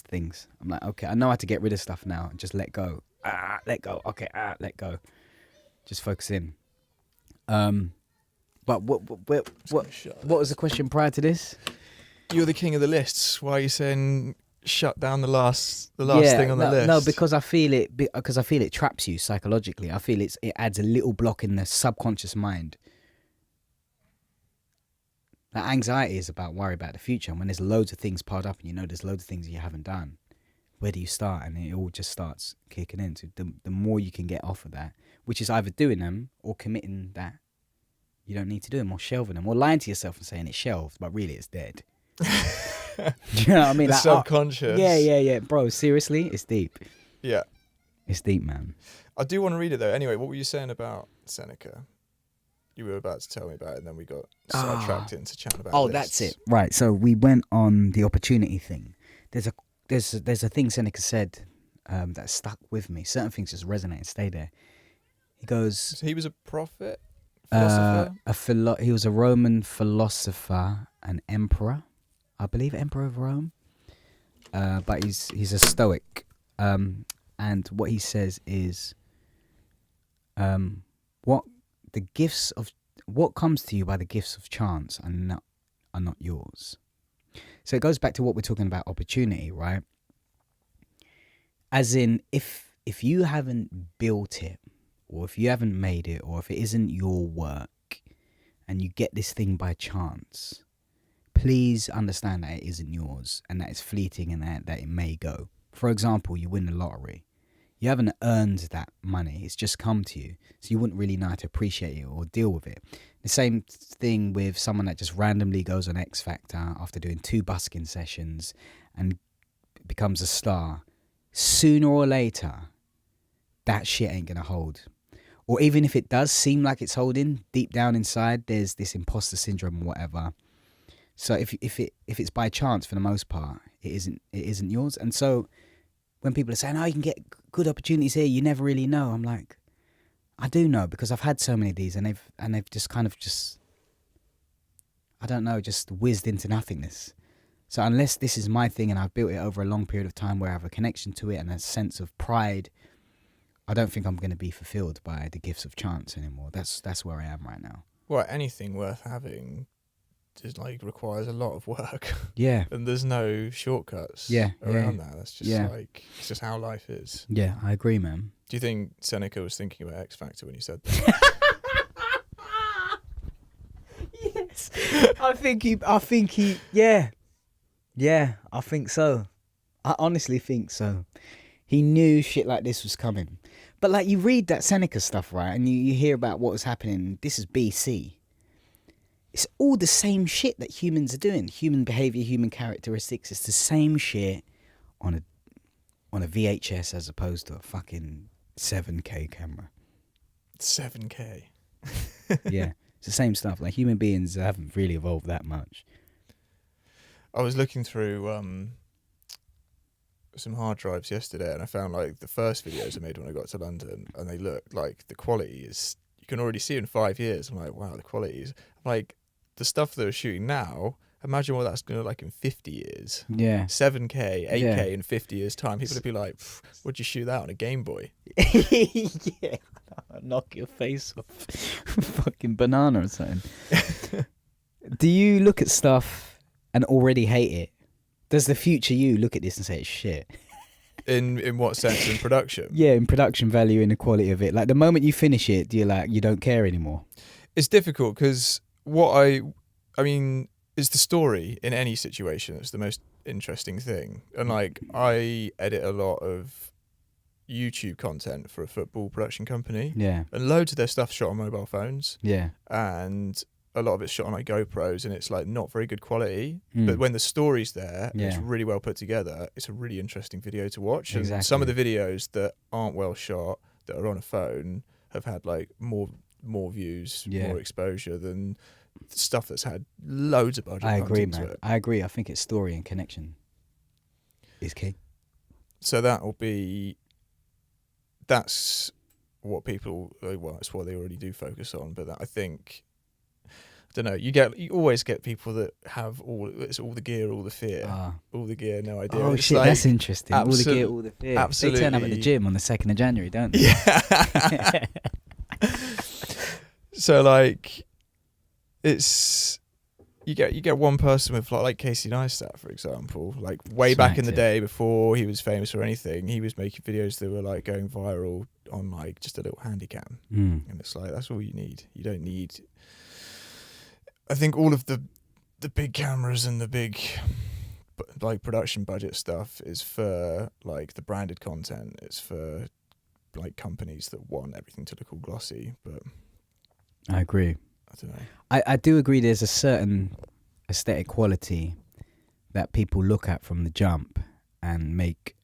things. I'm like, okay, I know how to get rid of stuff now and just let go. Let go. Okay, let go. Just focus in. But what was the question prior to this? You're the king of the lists. Why are you saying shut down the last thing on the list? No, because I feel it traps you psychologically. I feel it adds a little block in the subconscious mind. That anxiety is about worry about the future, and when there's loads of things piled up and you know there's loads of things you haven't done, where do you start? And it all just starts kicking in. So the more you can get off of that, which is either doing them or committing that you don't need to do them, or shelving them, or lying to yourself and saying it's shelved, but really it's dead. Do you know what I mean? The like, subconscious. Yeah. Bro, seriously, it's deep. Yeah. It's deep, man. I do want to read it though. Anyway, what were you saying about Seneca? You were about to tell me about it, and then we got sidetracked into chatting about lists. That's it. Right. So we went on the opportunity thing. There's a thing Seneca said that stuck with me. Certain things just resonate and stay there. He goes... So he was a prophet? Philosopher? He was a Roman philosopher, an emperor. I believe emperor of Rome. But he's a Stoic. And what he says is... what comes to you by the gifts of chance are not yours. So it goes back to what we're talking about, opportunity, right? As in, if you haven't built it, or if you haven't made it, or if it isn't your work, and you get this thing by chance, please understand that it isn't yours, and that it's fleeting, and that it may go. For example, you win the lottery. You haven't earned that money. It's just come to you. So you wouldn't really know how to appreciate it or deal with it. The same thing with someone that just randomly goes on X Factor after doing 2 busking sessions and becomes a star. Sooner or later, that shit ain't going to hold. Or even if it does seem like it's holding, deep down inside, there's this imposter syndrome or whatever. So if it's by chance, for the most part, it isn't yours. And so... when people are saying, you can get good opportunities here, you never really know. I'm like, I do know, because I've had so many of these, and they've just kind of I don't know, just whizzed into nothingness. So unless this is my thing and I've built it over a long period of time where I have a connection to it and a sense of pride, I don't think I'm going to be fulfilled by the gifts of chance anymore. That's where I am right now. Well, anything worth having just like requires a lot of work. Yeah. And there's no shortcuts around that. That's just like, it's just how life is. Yeah, I agree, man. Do you think Seneca was thinking about X Factor when he said that? Yes. I think he, yeah. Yeah, I think so. I honestly think so. He knew shit like this was coming. But like, you read that Seneca stuff, right? And you hear about what was happening. This is BC. It's all the same shit that humans are doing. Human behavior, human characteristics. It's the same shit on a VHS as opposed to a fucking 7K camera. 7K. Yeah, it's the same stuff. Like, human beings haven't really evolved that much. I was looking through some hard drives yesterday, and I found like the first videos I made when I got to London, and they look like the quality is, you can already see in 5 years. I'm like, wow, the quality is like the stuff they're shooting now. Imagine what that's going to look like in 50 years. Yeah. 7K, 8K in 50 years' time. People would be like, would you shoot that on a Game Boy? Yeah. Knock your face off. Fucking banana or something. Do you look at stuff and already hate it? Does the future you look at this and say it's shit? In what sense? In production? Yeah, in production value, in the quality of it. Like, the moment you finish it, do you like, you don't care anymore? It's difficult because I mean, is the story in any situation. It's the most interesting thing. And like, I edit a lot of YouTube content for a football production company. Yeah. And loads of their stuff shot on mobile phones. Yeah. And a lot of it's shot on like GoPros, and it's like not very good quality. But when the story's there, and it's really well put together, it's a really interesting video to watch. Exactly. And some of the videos that aren't well shot, that are on a phone, have had like more views, more exposure than stuff that's had loads of budget. I agree, man. I agree. I think it's story and connection is key. So that's what people, well, it's what they already do focus on. But that, I think, I don't know, you always get people that have it's all the gear, all the fear, all the gear, no idea. Oh it's shit, like, that's interesting. All the gear, all the fear. Absolutely. They turn up at the gym on the 2nd of January, don't they? Yeah. So like, it's, you get one person with like Casey Neistat, for example, like way back in the day before he was famous or anything, he was making videos that were like going viral on like just a little handy cam. And it's like, that's all you need. You don't need, I think all of the big cameras and the big like production budget stuff is for like the branded content. It's for like companies that want everything to look all glossy. But I agree. I don't know. I do agree there's a certain aesthetic quality that people look at from the jump and make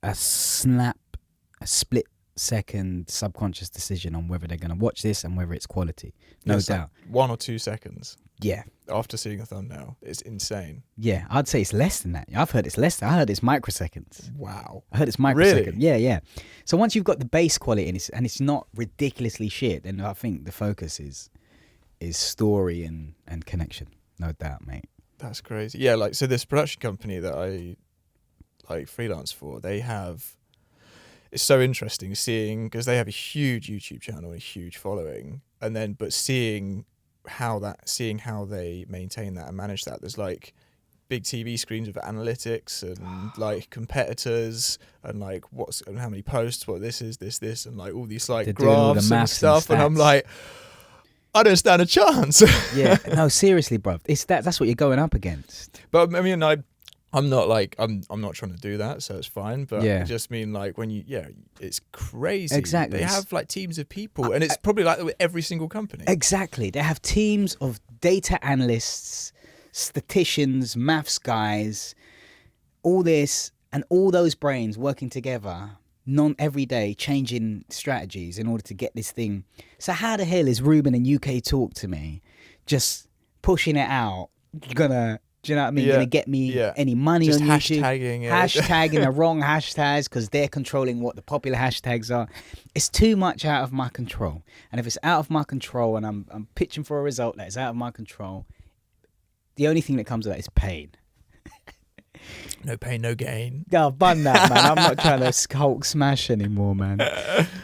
a split second subconscious decision on whether they're going to watch this and whether it's quality. No doubt. Like 1 or 2 seconds. Yeah. After seeing a thumbnail. It's insane. Yeah, I'd say it's less than that. I've heard it's less than, I heard it's microseconds. Wow. I heard it's microsecond. Really? Yeah. So once you've got the base quality and it's not ridiculously shit, then I think the focus is story and connection. No doubt, mate. That's crazy. Yeah, like, so this production company that I like freelance for, it's so interesting seeing, because they have a huge YouTube channel and a huge following, and then but seeing how they maintain that and manage that. There's like big TV screens with analytics and like competitors and like and how many posts, what this is, this, and like all these like graphs and stuff, and I'm like, I don't stand a chance. Yeah, no, seriously, bro. That's what you're going up against. But I mean, I'm not like I'm not trying to do that, so it's fine. But I just mean like when it's crazy. Exactly. They have like teams of people, and it's probably like that with every single company. Exactly. They have teams of data analysts, statisticians, maths guys, all this, and all those brains working together every day, changing strategies in order to get this thing. So how the hell is Reuben and UK Talk to me just pushing it out gonna, do you know what I mean, gonna get me any money just on YouTube? Hashtagging the wrong hashtags because they're controlling what the popular hashtags are. It's too much out of my control. And if it's out of my control and I'm pitching for a result that is out of my control, the only thing that comes with that is pain. No pain, no gain. Oh, bun that, man. I'm not trying to Hulk smash anymore, man.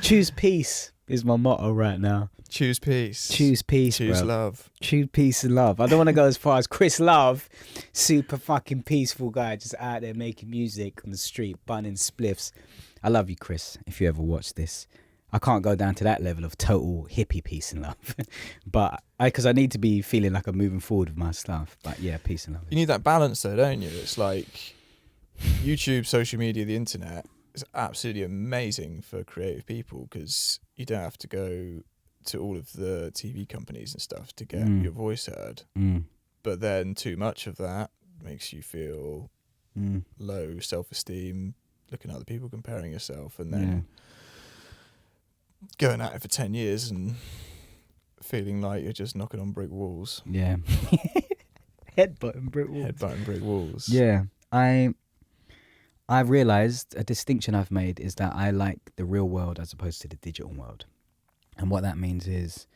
Choose peace is my motto right now. Choose peace. Choose peace, Choose bro. love. Choose peace and love. I don't want to go as far as Chris Love, super fucking peaceful guy, just out there making music on the street, bunning spliffs. I love you, Chris, if you ever watch this. I can't go down to that level of total hippie peace and love. But because I need to be feeling like I'm moving forward with my stuff. But yeah, peace and love. You need that balance though, don't you? It's like YouTube, social media, the internet is absolutely amazing for creative people because you don't have to go to all of the TV companies and stuff to get your voice heard. But then too much of that makes you feel low self-esteem, looking at other people, comparing yourself, and then going at it for 10 years and feeling like you're just knocking on brick walls. Yeah. Headbutting brick walls. Headbutting brick walls. Yeah. I've realised a distinction I've made is that I like the real world as opposed to the digital world. And what that means is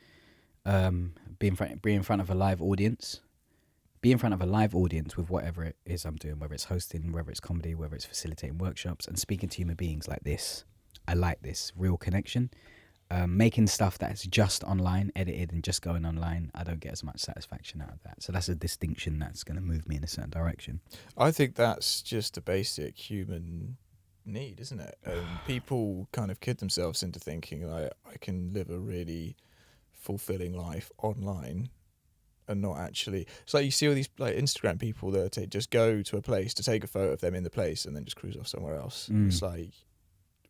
be in front of a live audience. Be in front of a live audience with whatever it is I'm doing, whether it's hosting, whether it's comedy, whether it's facilitating workshops, and speaking to human beings like this. I like this real connection. Making stuff that's just online, edited and just going online, I don't get as much satisfaction out of that. So that's a distinction that's going to move me in a certain direction. I think that's just a basic human need, isn't it? People kind of kid themselves into thinking like, I can live a really fulfilling life online and not actually. It's like you see all these like Instagram people that just go to a place to take a photo of them in the place and then just cruise off somewhere else. It's like,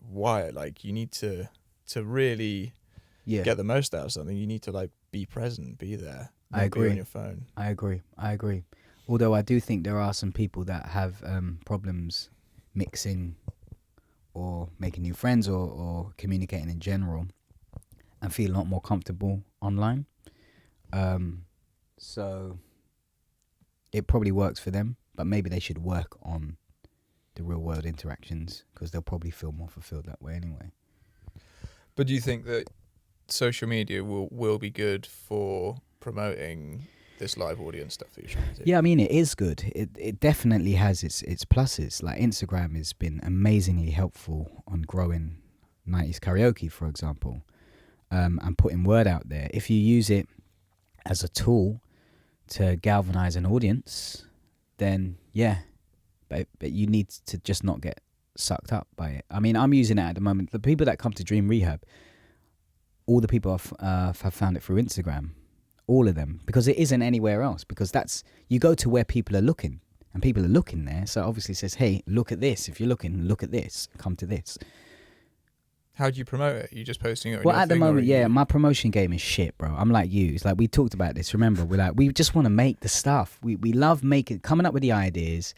why? Like you need to really get the most out of something. You need to like be present, be there. I agree. Be on your phone. I agree. Although I do think there are some people that have problems mixing or making new friends or communicating in general and feel a lot more comfortable online. So it probably works for them, but maybe they should work on the real world interactions because they'll probably feel more fulfilled that way anyway. But do you think that social media will be good for promoting this live audience stuff that you're trying to do? Yeah, I mean, it is good. It definitely has its pluses. Like Instagram has been amazingly helpful on growing 90s karaoke, for example, and putting word out there. If you use it as a tool to galvanize an audience, then yeah, but you need to just not get sucked up by it. I mean, I'm using it at the moment. The people that come to Dream Rehab, all the people have found it through Instagram. All of them, because it isn't anywhere else, because you go to where people are looking and people are looking there. So obviously it says, hey, look at this. If you're looking, look at this, come to this. How do you promote it? Are you just posting it on well, your at the thing, moment, yeah, my promotion game is shit, bro. I'm like you. It's like we talked about this, remember? We just want to make the stuff. We love coming up with the ideas,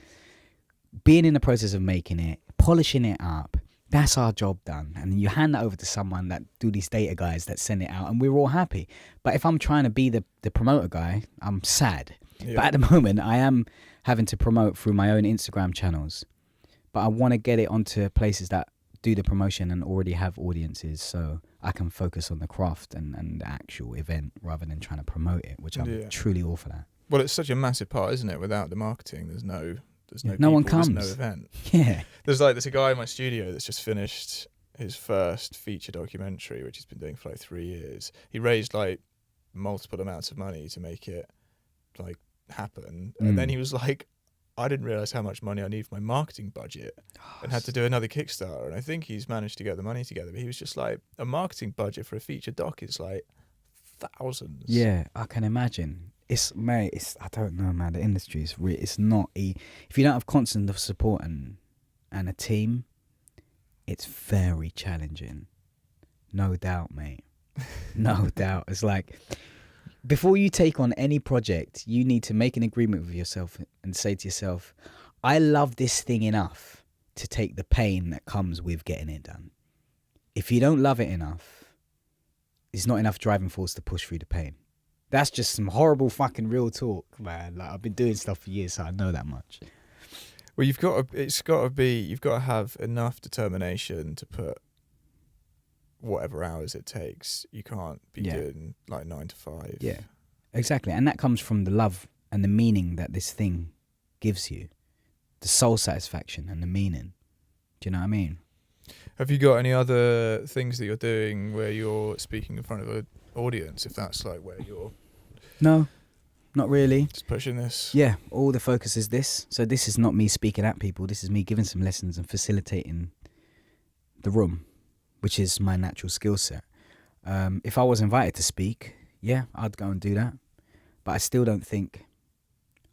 being in the process of making it, polishing it up. That's our job done. And you hand that over to someone that do these data guys that send it out and we're all happy. But if I'm trying to be the promoter guy, I'm sad. Yeah. But at the moment, I am having to promote through my own Instagram channels. But I want to get it onto places that do the promotion and already have audiences so I can focus on the craft and the actual event rather than trying to promote it, which I'm truly all for that. Well, it's such a massive part, isn't it? Without the marketing, there's no no one comes. There's no event. Yeah. There's a guy in my studio that's just finished his first feature documentary, which he's been doing for like 3 years. He raised like multiple amounts of money to make it like happen. And then he was like, I didn't realize how much money I need for my marketing budget and had to do another Kickstarter. And I think he's managed to get the money together. But he was just like, a marketing budget for a feature doc is like thousands. Yeah, I can imagine. I don't know, man. The industry is it's not if you don't have constant support and a team, it's very challenging. No doubt, mate. No doubt. It's like before you take on any project, you need to make an agreement with yourself and say to yourself, I love this thing enough to take the pain that comes with getting it done. If you don't love it enough, it's not enough driving force to push through the pain. That's just some horrible fucking real talk, man. Like I've been doing stuff for years, so I know that much. Well, you've got to have enough determination to put whatever hours it takes. You can't be doing like 9 to 5. Yeah, exactly. And that comes from the love and the meaning that this thing gives you, the soul satisfaction and the meaning. Do you know what I mean? Have you got any other things that you're doing where you're speaking in front of an audience if that's like where you're No, not really. just pushing this? Yeah, all the focus is this. So this is not me speaking at people. This is me giving some lessons and facilitating the room, which is my natural skill set. If I was invited to speak, yeah, I'd go and do that. But I still don't think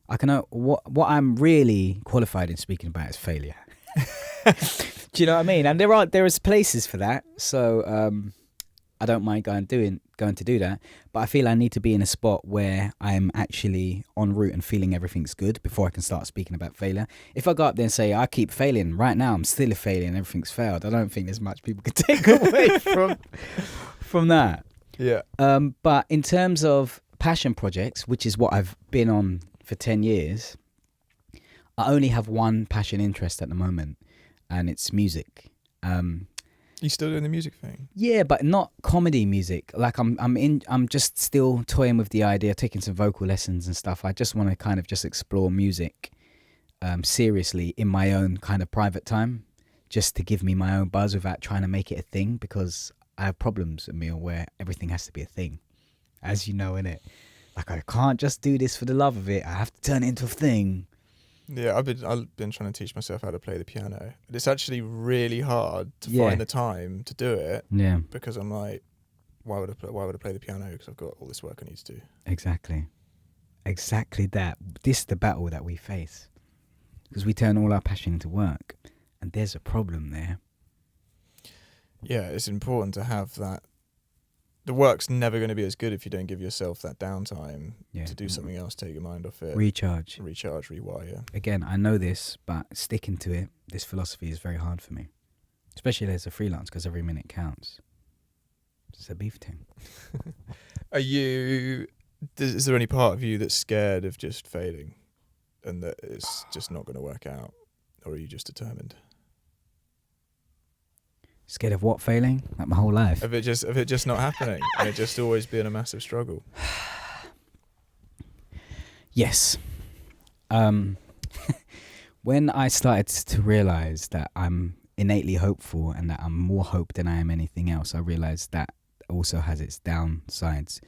I can know what I'm really qualified in speaking about is failure. Do you know what I mean? And there is places for that. So I don't mind going to do that. But I feel I need to be in a spot where I'm actually en route and feeling everything's good before I can start speaking about failure. If I go up there and say, I keep failing, right now I'm still a failure and everything's failed, I don't think there's much people can take away from that. Yeah. But in terms of passion projects, which is what I've been on for 10 years, I only have one passion interest at the moment, and it's music. You still doing the music thing? Yeah, but not comedy music. Like I'm just still toying with the idea, taking some vocal lessons and stuff. I just want to kind of just explore music seriously in my own kind of private time, just to give me my own buzz without trying to make it a thing, because I have problems, Emil, where everything has to be a thing, as you know, innit? Like, I can't just do this for the love of it. I have to turn it into a thing. Yeah, I've been trying to teach myself how to play the piano. It's actually really hard to Yeah. find the time to do it. Yeah, Because I'm like, why would I play the piano? Because I've got all this work I need to do. exactly that. This is the battle that we face, because we turn all our passion into work, and there's a problem there. Yeah, it's important to have that. The work's never going to be as good if you don't give yourself that downtime to do something else, take your mind off it. Recharge, rewire. again, I know this, but sticking to it, this philosophy is very hard for me, especially as a freelance, because every minute counts. It's a beef thing. Is there any part of you that's scared of just failing and that it's just not going to work out? Or are you just determined? Scared of what? Failing? Like my whole life. Of it just not happening and it just always being a massive struggle? Yes. When I started to realise that I'm innately hopeful and that I'm more hope than I am anything else, I realised that also has its downsides,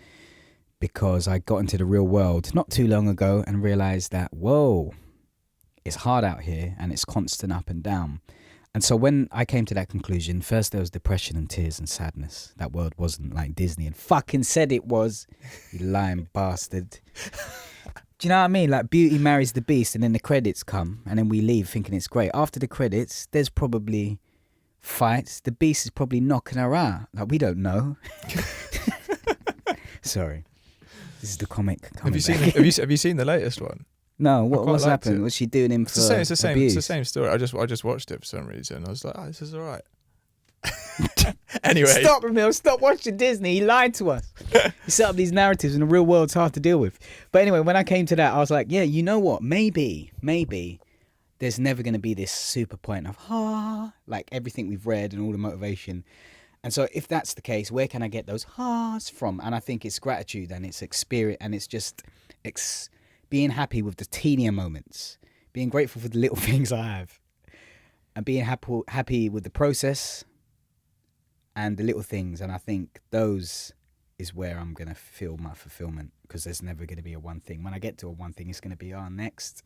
because I got into the real world not too long ago and realised that, whoa, it's hard out here and it's constant up and down. And so when I came to that conclusion, first there was depression and tears and sadness. That world wasn't like Disney and fucking said it was. You lying bastard. Do you know what I mean? Like, Beauty marries the Beast, and then the credits come, and then we leave thinking it's great. After the credits, there's probably fights. The Beast is probably knocking her out. Like, we don't know. Sorry. This is the comic coming back. Have you seen the latest one? No, what's liked happened? it. What's she doing him for It's the same. abuse? It's the same story. I just watched it for some reason. I was like, oh, this is all right. Anyway, Stop, Emil. Stop watching Disney. He lied to us. He set up these narratives, and the real world's hard to deal with. But anyway, when I came to that, I was like, yeah, you know what? Maybe there's never going to be this super point of like everything we've read and all the motivation. And so if that's the case, where can I get those ha's from? And I think it's gratitude, and it's experience, and it's just being happy with the teenier moments, being grateful for the little things I have, and being happy with the process and the little things. And I think those is where I'm going to feel my fulfillment, because there's never going to be a one thing. When I get to a one thing, it's going to be next.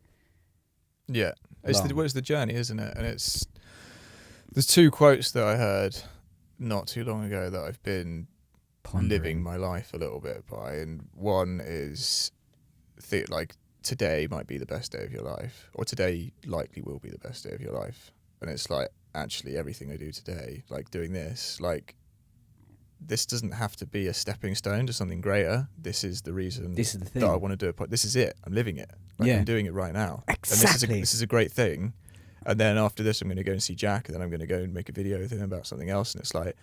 Yeah, it's the journey, isn't it? And there's two quotes that I heard not too long ago that I've been living my life a little bit by, and one is like, today might be the best day of your life, or today likely will be the best day of your life. And it's like, actually everything I do today, like doing this, like, this doesn't have to be a stepping stone to something greater. This is the reason This is the thing. that I want to do it. This is it. I'm living it. Like, Yeah. I'm doing it right now. Exactly. And this is a great thing. And then after this, I'm going to go and see Jack, and then I'm going to go and make a video with him about something else. And it's like,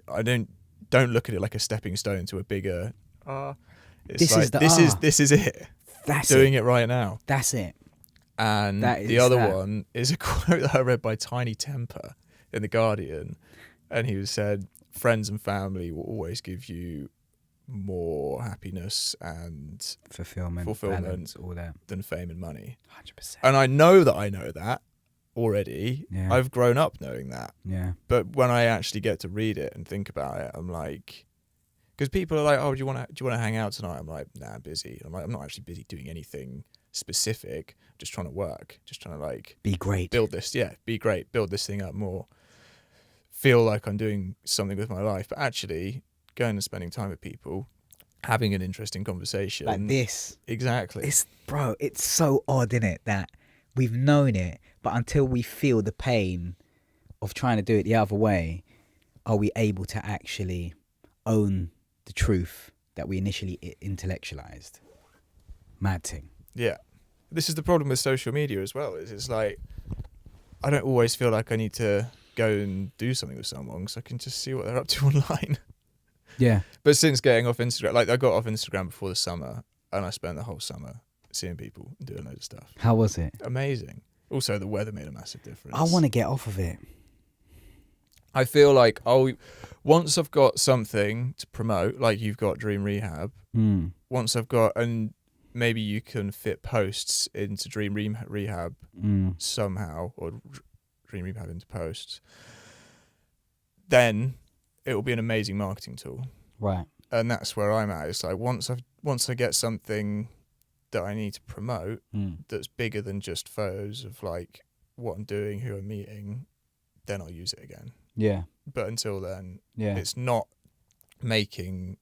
I don't look at it like a stepping stone to a bigger. It's This like, is the this is it. That's doing it. it right now. That's it. And the other one is a quote that I read by Tiny Temper in The Guardian. And he said, friends and family will always give you more happiness and Fulfillment, balance, all that. than fame and money. 100%. And I know that already. Yeah. I've grown up knowing that. Yeah. But when I actually get to read it and think about it, I'm like, Because people are like, oh, do you want to hang out tonight? I'm like, nah, I'm busy. I'm like, I'm not actually busy doing anything specific. I'm just trying to work. Just trying to like Be great. build this. Yeah, be great. Build this thing up more. Feel like I'm doing something with my life, but actually going and spending time with people, having an interesting conversation. Like this. Exactly. It's so odd, isn't it, that we've known it, but until we feel the pain of trying to do it the other way, are we able to actually own the truth that we initially intellectualized? Mad thing. Yeah. This is the problem with social media as well. It's like, I don't always feel like I need to go and do something with someone because I can just see what they're up to online. Yeah. But since getting off Instagram, like I got off Instagram before the summer and I spent the whole summer seeing people and doing loads of stuff. How was it? Amazing. Also, the weather made a massive difference. I want to get off of it. I feel like once I've got something to promote, like you've got Dream Rehab, once I've got, and maybe you can fit posts into Dream Rehab somehow, or Dream Rehab into posts, then it will be an amazing marketing tool. Right. And that's where I'm at. It's like once I get something that I need to promote that's bigger than just photos of like what I'm doing, who I'm meeting, then I'll use it again. Yeah. But until then, Yeah. it's not making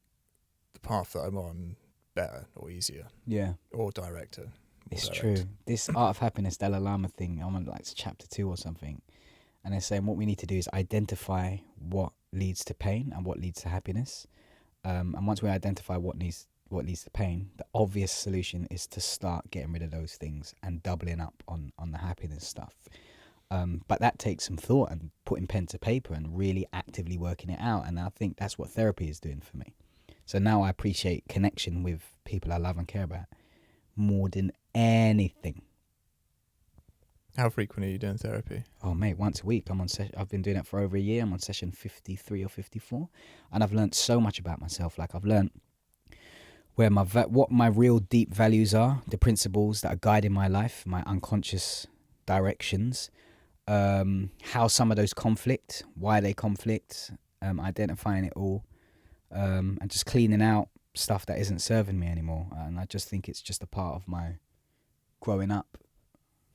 the path that I'm on better or easier. Yeah. Or director. It's true. This Art of Happiness, Dalai Lama thing, I'm on like chapter 2 or something. And they're saying what we need to do is identify what leads to pain and what leads to happiness. And once we identify what leads to pain, the obvious solution is to start getting rid of those things and doubling up on the happiness stuff. But that takes some thought and putting pen to paper and really actively working it out. And I think that's what therapy is doing for me. So now I appreciate connection with people I love and care about more than anything. How frequent are you doing therapy? Oh, mate, once a week. I've been doing it for over a year. I'm on session 53 or 54. And I've learned so much about myself. Like I've learned where what my real deep values are, the principles that are guiding my life, my unconscious directions, how some of those conflict, why they conflict, identifying it all, and just cleaning out stuff that isn't serving me anymore. And I just think it's just a part of my growing up.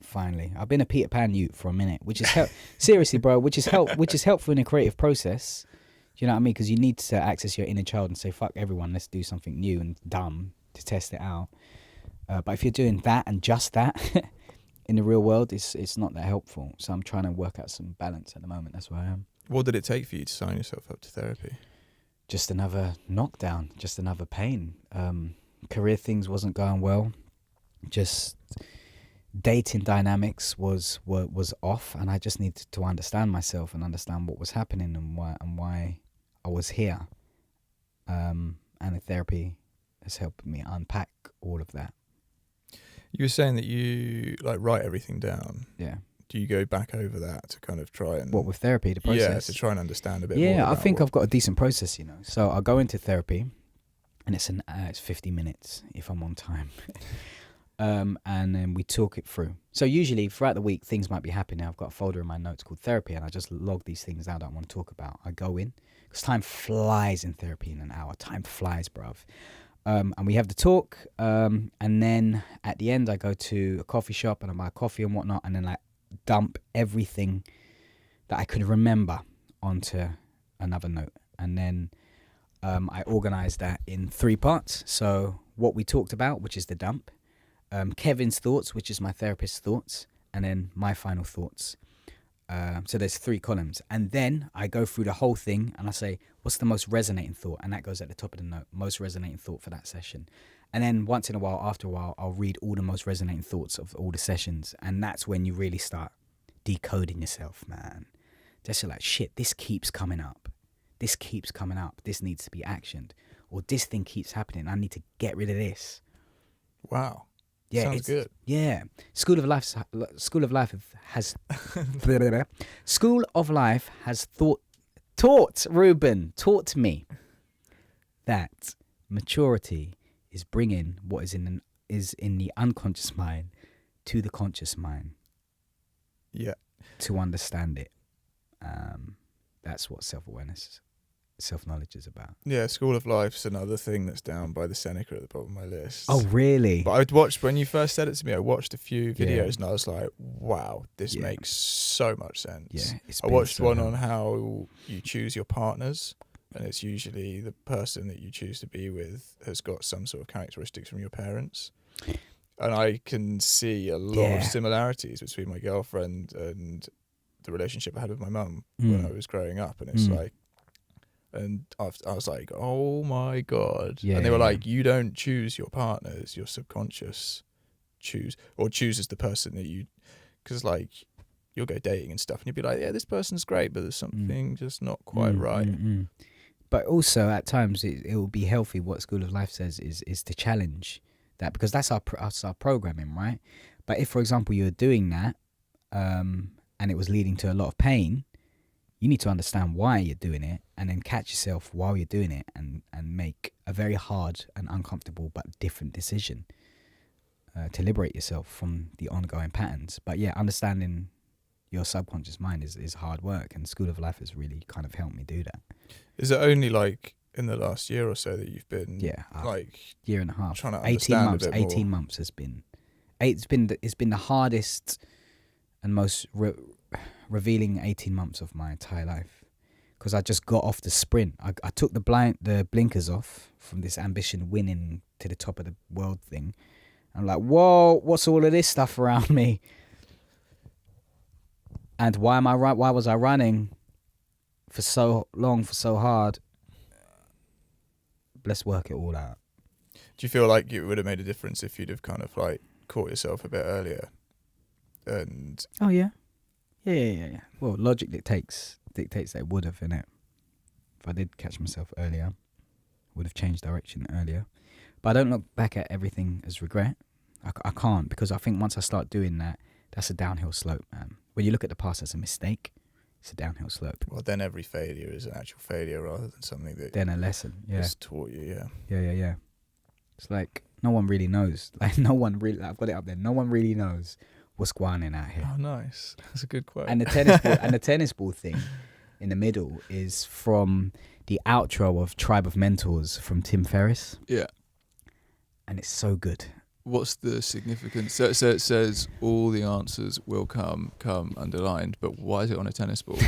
Finally, I've been a Peter Pan youth for a minute, which is seriously, bro, which is helpful in a creative process. Do you know what I mean? Because you need to access your inner child and say, "Fuck everyone, let's do something new and dumb to test it out." But if you're doing that and just that in the real world, it's not that helpful. So I'm trying to work out some balance at the moment. That's where I am. What did it take for you to sign yourself up to therapy? Just another knockdown, just another pain. Career things wasn't going well. Just dating dynamics was off, and I just needed to understand myself and understand what was happening and why I was here. And the therapy has helped me unpack all of that. You were saying that you like write everything down. Yeah. Do you go back over that to kind of try and what with therapy, the process? Yeah, to try and understand a bit more. Yeah, I think I've got a decent process, you know. So I'll go into therapy, and it's 50 minutes if I'm on time. And then we talk it through. So usually throughout the week, things might be happening. I've got a folder in my notes called therapy, and I just log these things out that I want to talk about. I go in, because time flies in therapy in an hour. Time flies, bruv. And we have the talk, and then at the end, I go to a coffee shop and I buy coffee and whatnot, and then I dump everything that I could remember onto another note. And then I organize that in 3 parts. So what we talked about, which is the dump, Kevin's thoughts, which is my therapist's thoughts, and then my final thoughts. So there's 3 columns. And then I go through the whole thing and I say, what's the most resonating thought? And that goes at the top of the note, most resonating thought for that session. And then once in a while, after a while, I'll read all the most resonating thoughts of all the sessions. And that's when you really start decoding yourself, man. Just like, shit, this keeps coming up. This keeps coming up. This needs to be actioned. Or this thing keeps happening. I need to get rid of this. Wow. Yeah, sounds good. Yeah, School of Life has taught me that maturity is bringing what is in the unconscious mind to the conscious mind. Yeah, to understand it. That's what self-awareness self-knowledge is about. Yeah, School of Life's another thing that's down by the Seneca at the bottom of my list. Oh, really? But I'd watched, when you first said it to me, I watched a few videos Yeah. and I was like, wow, this Yeah. makes so much sense. Yeah, I watched one on how you choose your partners, and it's usually the person that you choose to be with has got some sort of characteristics from your parents. And I can see a lot of similarities between my girlfriend and the relationship I had with my mum when I was growing up. And it's like, and I was like, oh my God. Yeah, and they were like, you don't choose your partners, your subconscious chooses the person that you, because like you'll go dating and stuff and you'll be like, yeah, this person's great, but there's something just not quite right. But also at times it will be healthy. What School of Life says is to challenge that, because that's our programming, right? But if, for example, you're doing that and it was leading to a lot of pain, you need to understand why you're doing it and then catch yourself while you're doing it and make a very hard and uncomfortable but different decision to liberate yourself from the ongoing patterns. But yeah, understanding your subconscious mind is hard work, and School of Life has really kind of helped me do that. Is it only like in the last year or so that you've been like year and a half, trying to 18 understand months, a bit 18 more? months has been, it's been the hardest and most revealing 18 months of my entire life, because I just got off the sprint. I took the blinkers off from this ambition winning to the top of the world thing. I'm like, whoa, what's all of this stuff around me? And why was I running for so long, for so hard? Let's work it all out. Do you feel like it would have made a difference if you'd have kind of like caught yourself a bit earlier? And oh yeah. Well, logic dictates that it would have, innit? If I did catch myself earlier, would have changed direction earlier. But I don't look back at everything as regret. I can't, because I think once I start doing that, that's a downhill slope, man. When you look at the past as a mistake, it's a downhill slope. Well, then every failure is an actual failure rather than something that then a lesson, has taught you, Yeah. It's like no one really knows. Like no one really. I've got it up there. No one really knows what's going on out here. Oh, nice. That's a good quote. And the tennis ball thing in the middle is from the outro of Tribe of Mentors from Tim Ferriss. Yeah. And it's so good. What's the significance? So it says all the answers will come underlined, but why is it on a tennis ball?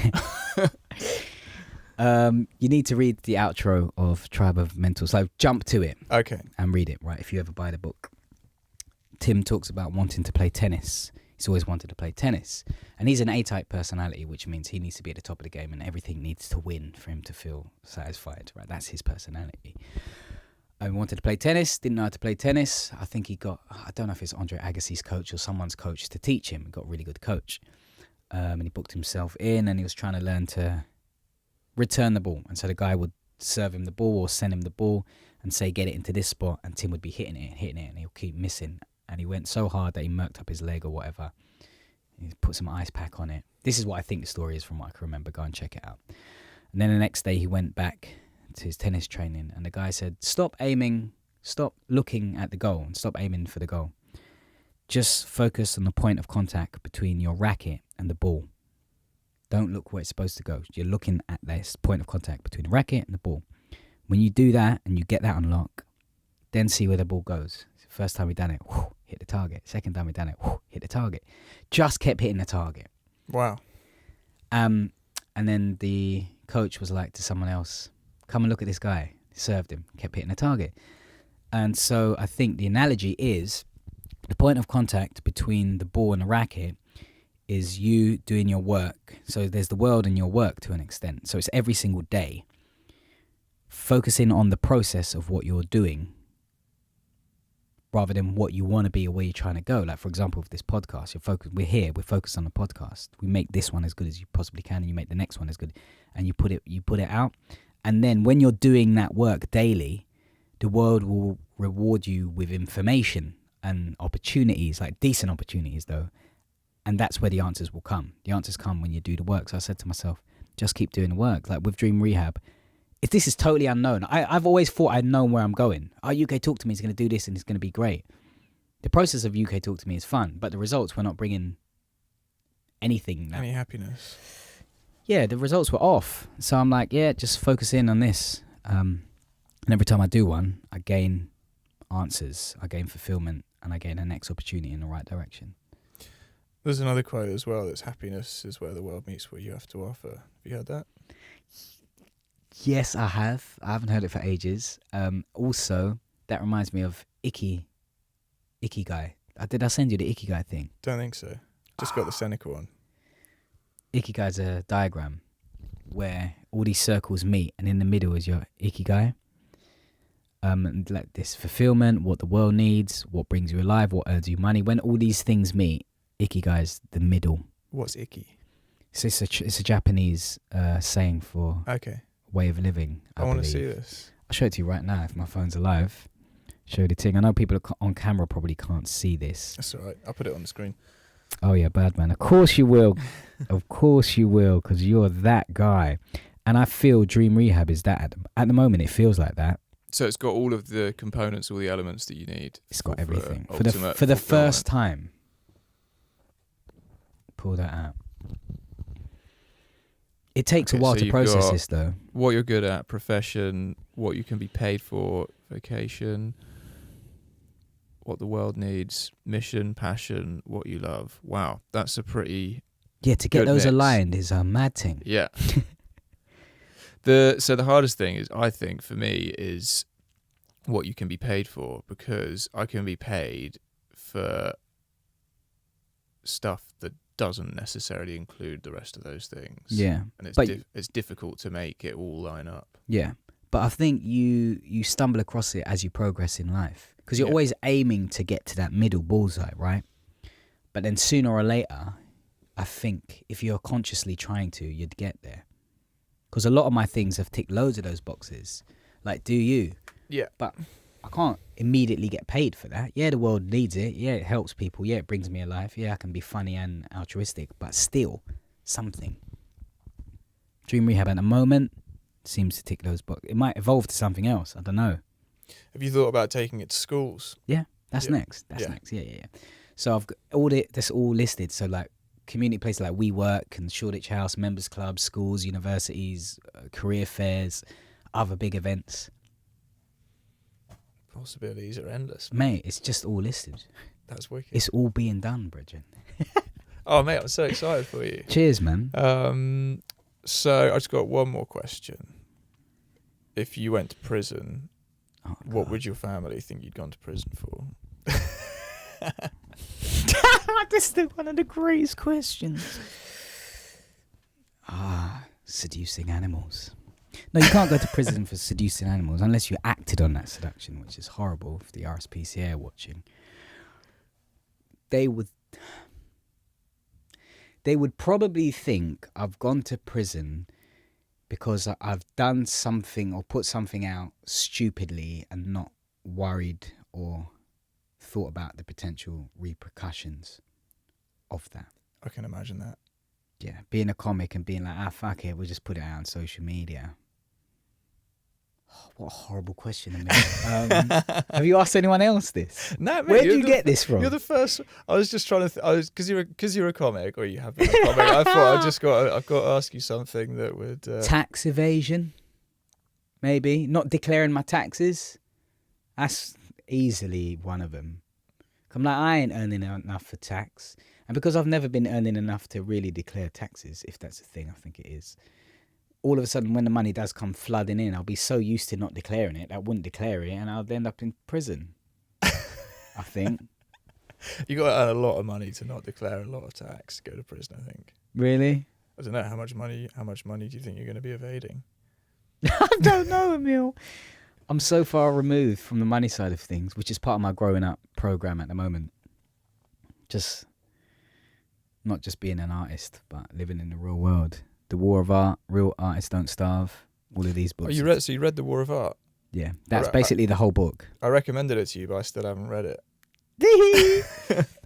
You need to read the outro of Tribe of Mentors. So jump to it. Okay. And read it, right? If you ever buy the book. Tim talks about wanting to play tennis. He's always wanted to play tennis. And he's an A-type personality, which means he needs to be at the top of the game and everything needs to win for him to feel satisfied, right? That's his personality. I wanted to play tennis, didn't know how to play tennis. I think I don't know if it's Andre Agassi's coach or someone's coach to teach him. He got a really good coach. And he booked himself in and he was trying to learn to return the ball. And so the guy would serve him the ball or send him the ball and say, get it into this spot. And Tim would be hitting it, and he'll keep missing. And he went so hard that he murked up his leg or whatever. He put some ice pack on it. This is what I think the story is from what I can remember. Go and check it out. And then the next day he went back to his tennis training and the guy said, stop looking at the goal and stop aiming for the goal. Just focus on the point of contact between your racket and the ball. Don't look where it's supposed to go. You're looking at this point of contact between the racket and the ball. When you do that and you get that unlock, then see where the ball goes. First time we done it, hit the target. Second time we done it, hit the target. Just kept hitting the target. Wow. And then the coach was like to someone else, come and look at this guy. Served him, kept hitting the target. And so I think the analogy is the point of contact between the ball and the racket is you doing your work. So there's the world and your work to an extent. So it's every single day focusing on the process of what you're doing rather than what you want to be or where you're trying to go. Like, for example, with this podcast, we're focused on the podcast. We make this one as good as you possibly can and you make the next one as good and you put it out. And then when you're doing that work daily, the world will reward you with information and opportunities, like decent opportunities though. And that's where the answers will come. The answers come when you do the work. So I said to myself, just keep doing the work. Like with Dream Rehab, if this is totally unknown, I've always thought I'd known where I'm going. UK Talk to Me is going to do this and it's going to be great. The process of UK Talk to Me is fun, but the results were not bringing anything. Any happiness. the results were off. So I'm like, just focus in on this. And every time I do one, I gain answers, I gain fulfillment, and I gain a next opportunity in the right direction. There's another quote as well that's happiness is where the world meets what you have to offer. Have you heard that? Yes, I have. I haven't heard it for ages. Also, that reminds me of Ikigai. Did I send you the Ikigai thing? Don't think so. Just got the Seneca one. Ikigai is a diagram where all these circles meet, and in the middle is your Ikigai. And like this fulfillment, what the world needs, what brings you alive, what earns you money. When all these things meet, Ikigai is the middle. What's Iki? So it's a Japanese saying for way of living. I want to believe. see this. I'll show it to you right now if my phone's alive. Show the thing. I know people on camera probably can't see this. That's all right. I'll put it on the screen. Oh yeah, bad man. Of course you will. Of course you will, because you're that guy. And I feel Dream Rehab is that. At the moment, it feels like that. So it's got all of the components, all the elements that you need. It's got everything. For the first time. Pull that out. It takes a while to process this, though. What you're good at, profession, what you can be paid for, vocation, what the world needs, mission, passion, what you love. Wow, that's a pretty to get those aligned is a mad thing. Yeah. So the hardest thing is, I think, for me, is what you can be paid for, because I can be paid for stuff that doesn't necessarily include the rest of those things. Yeah. And it's difficult to make it all line up. Yeah. But I think you stumble across it as you progress in life, because you're always aiming to get to that middle bullseye, right? But then sooner or later, I think if you're consciously trying to, you'd get there. Because a lot of my things have ticked loads of those boxes. Like, do you? Yeah. But I can't immediately get paid for that. Yeah, the world needs it. Yeah, it helps people. Yeah, it brings me alive. Yeah, I can be funny and altruistic. But still, something. Dream Rehab at the moment seems to tick those boxes. It might evolve to something else. I don't know. Have you thought about taking it to schools? Yeah, that's next. That's next. Yeah. So I've got that's all listed. So like community places like WeWork and Shoreditch House, members clubs, schools, universities, career fairs, other big events. Possibilities are endless. Mate, it's just all listed. That's wicked. It's all being done, Bridget. Oh, mate, I'm so excited for you. Cheers, man. So I just got one more question. If you went to prison, what would your family think you'd gone to prison for? This is one of the greatest questions. Seducing animals. No, you can't go to prison for seducing animals unless you acted on that seduction, which is horrible if the RSPCA are watching. They would probably think I've gone to prison because I've done something or put something out stupidly and not worried or thought about the potential repercussions of that. I can imagine that. Yeah, being a comic and being like, fuck it, we'll just put it out on social media. Oh, what a horrible question. Have you asked anyone else this? No, mate, where did you get this from? You're the first. I was just trying to. Because you're a comic, or you have been a comic. I thought I've got to ask you something that would tax evasion. Maybe not declaring my taxes. That's easily one of them. I'm like, I ain't earning enough for tax, and because I've never been earning enough to really declare taxes, if that's a thing, I think it is. All of a sudden, when the money does come flooding in, I'll be so used to not declaring it, I wouldn't declare it, and I'll end up in prison. I think. You got to earn a lot of money to not declare a lot of tax to go to prison, I think. Really? I don't know how much money do you think you're going to be evading? I don't know, Emil. I'm so far removed from the money side of things, which is part of my growing up program at the moment. Just not just being an artist, but living in the real world. The War of Art, Real Artists Don't Starve, all of these books. Oh, you read The War of Art? Yeah, that's basically the whole book. I recommended it to you, but I still haven't read it.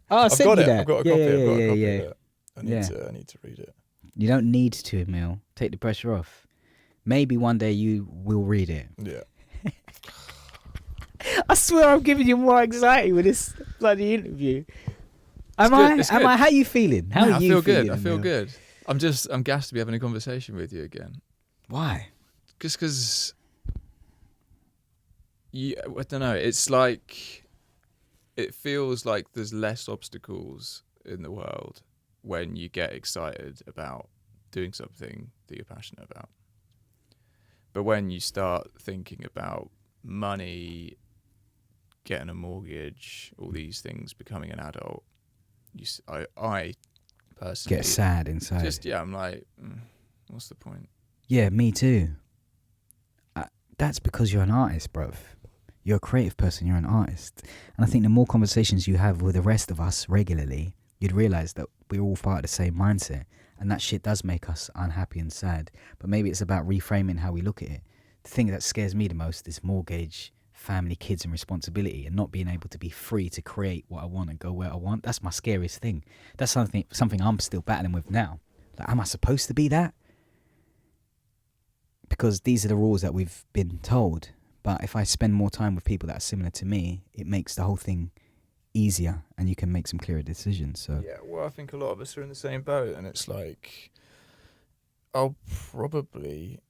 I've got it. I've got a copy. Of it. I need to read it. You don't need to, Emil. Take the pressure off. Maybe one day you will read it. Yeah. I swear I'm giving you more anxiety with this bloody interview. Am I? How are you feeling? I feel good. I feel good. I'm gassed to be having a conversation with you again. Why? Just because, I don't know, it's like, it feels like there's less obstacles in the world when you get excited about doing something that you're passionate about. But when you start thinking about money, getting a mortgage, all these things, becoming an adult, I personally Get sad inside. I'm like, what's the point? Yeah, me too. That's because you're an artist, bruv. You're a creative person, you're an artist. And I think the more conversations you have with the rest of us regularly, you'd realise that we're all part of the same mindset. And that shit does make us unhappy and sad. But maybe it's about reframing how we look at it. The thing that scares me the most is mortgage, family, kids and responsibility, and not being able to be free to create what I want and go where I want. That's my scariest thing. That's something I'm still battling with now. Like, am I supposed to be that? Because these are the rules that we've been told. But if I spend more time with people that are similar to me, it makes the whole thing easier and you can make some clearer decisions. So yeah, well, I think a lot of us are in the same boat, and it's like, I'll probably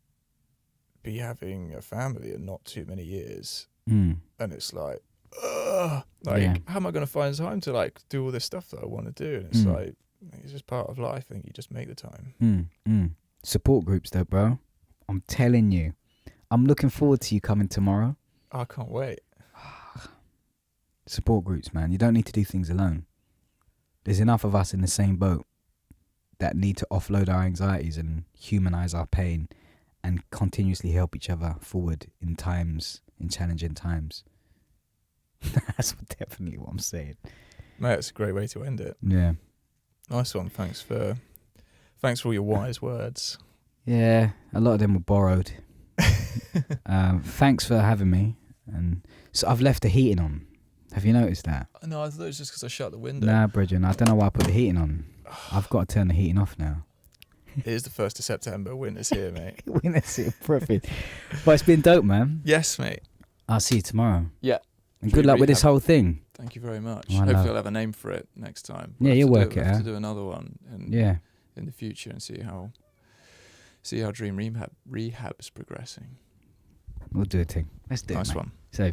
be having a family in not too many years, and it's like, how am I going to find time to like do all this stuff that I want to do? And it's like, it's just part of life. I think you just make the time. Support groups though, bro. I'm telling you, I'm looking forward to you coming tomorrow. I can't wait. Support groups, man. You don't need to do things alone. There's enough of us in the same boat that need to offload our anxieties and humanize our pain and continuously help each other forward in challenging times. That's definitely what I'm saying. Mate, it's a great way to end it. Yeah. Nice one. Thanks for all your wise words. Yeah, a lot of them were borrowed. Thanks for having me. And so I've left the heating on. Have you noticed that? No, I thought it was just because I shut the window. Nah, Bridget, I don't know why I put the heating on. I've got to turn the heating off now. It is the 1st of September. Winter's here, mate. Winter's here, perfect. But it's been dope, man. Yes, mate. I'll see you tomorrow. Yeah. And good luck with this whole thing. Thank you very much. Well, Hopefully I'll have a name for it next time. Yeah, you'll work it We'll have out. to do another one in the future and see how Dream Rehab's progressing. We'll do a thing. Let's do it, Nice mate. one. So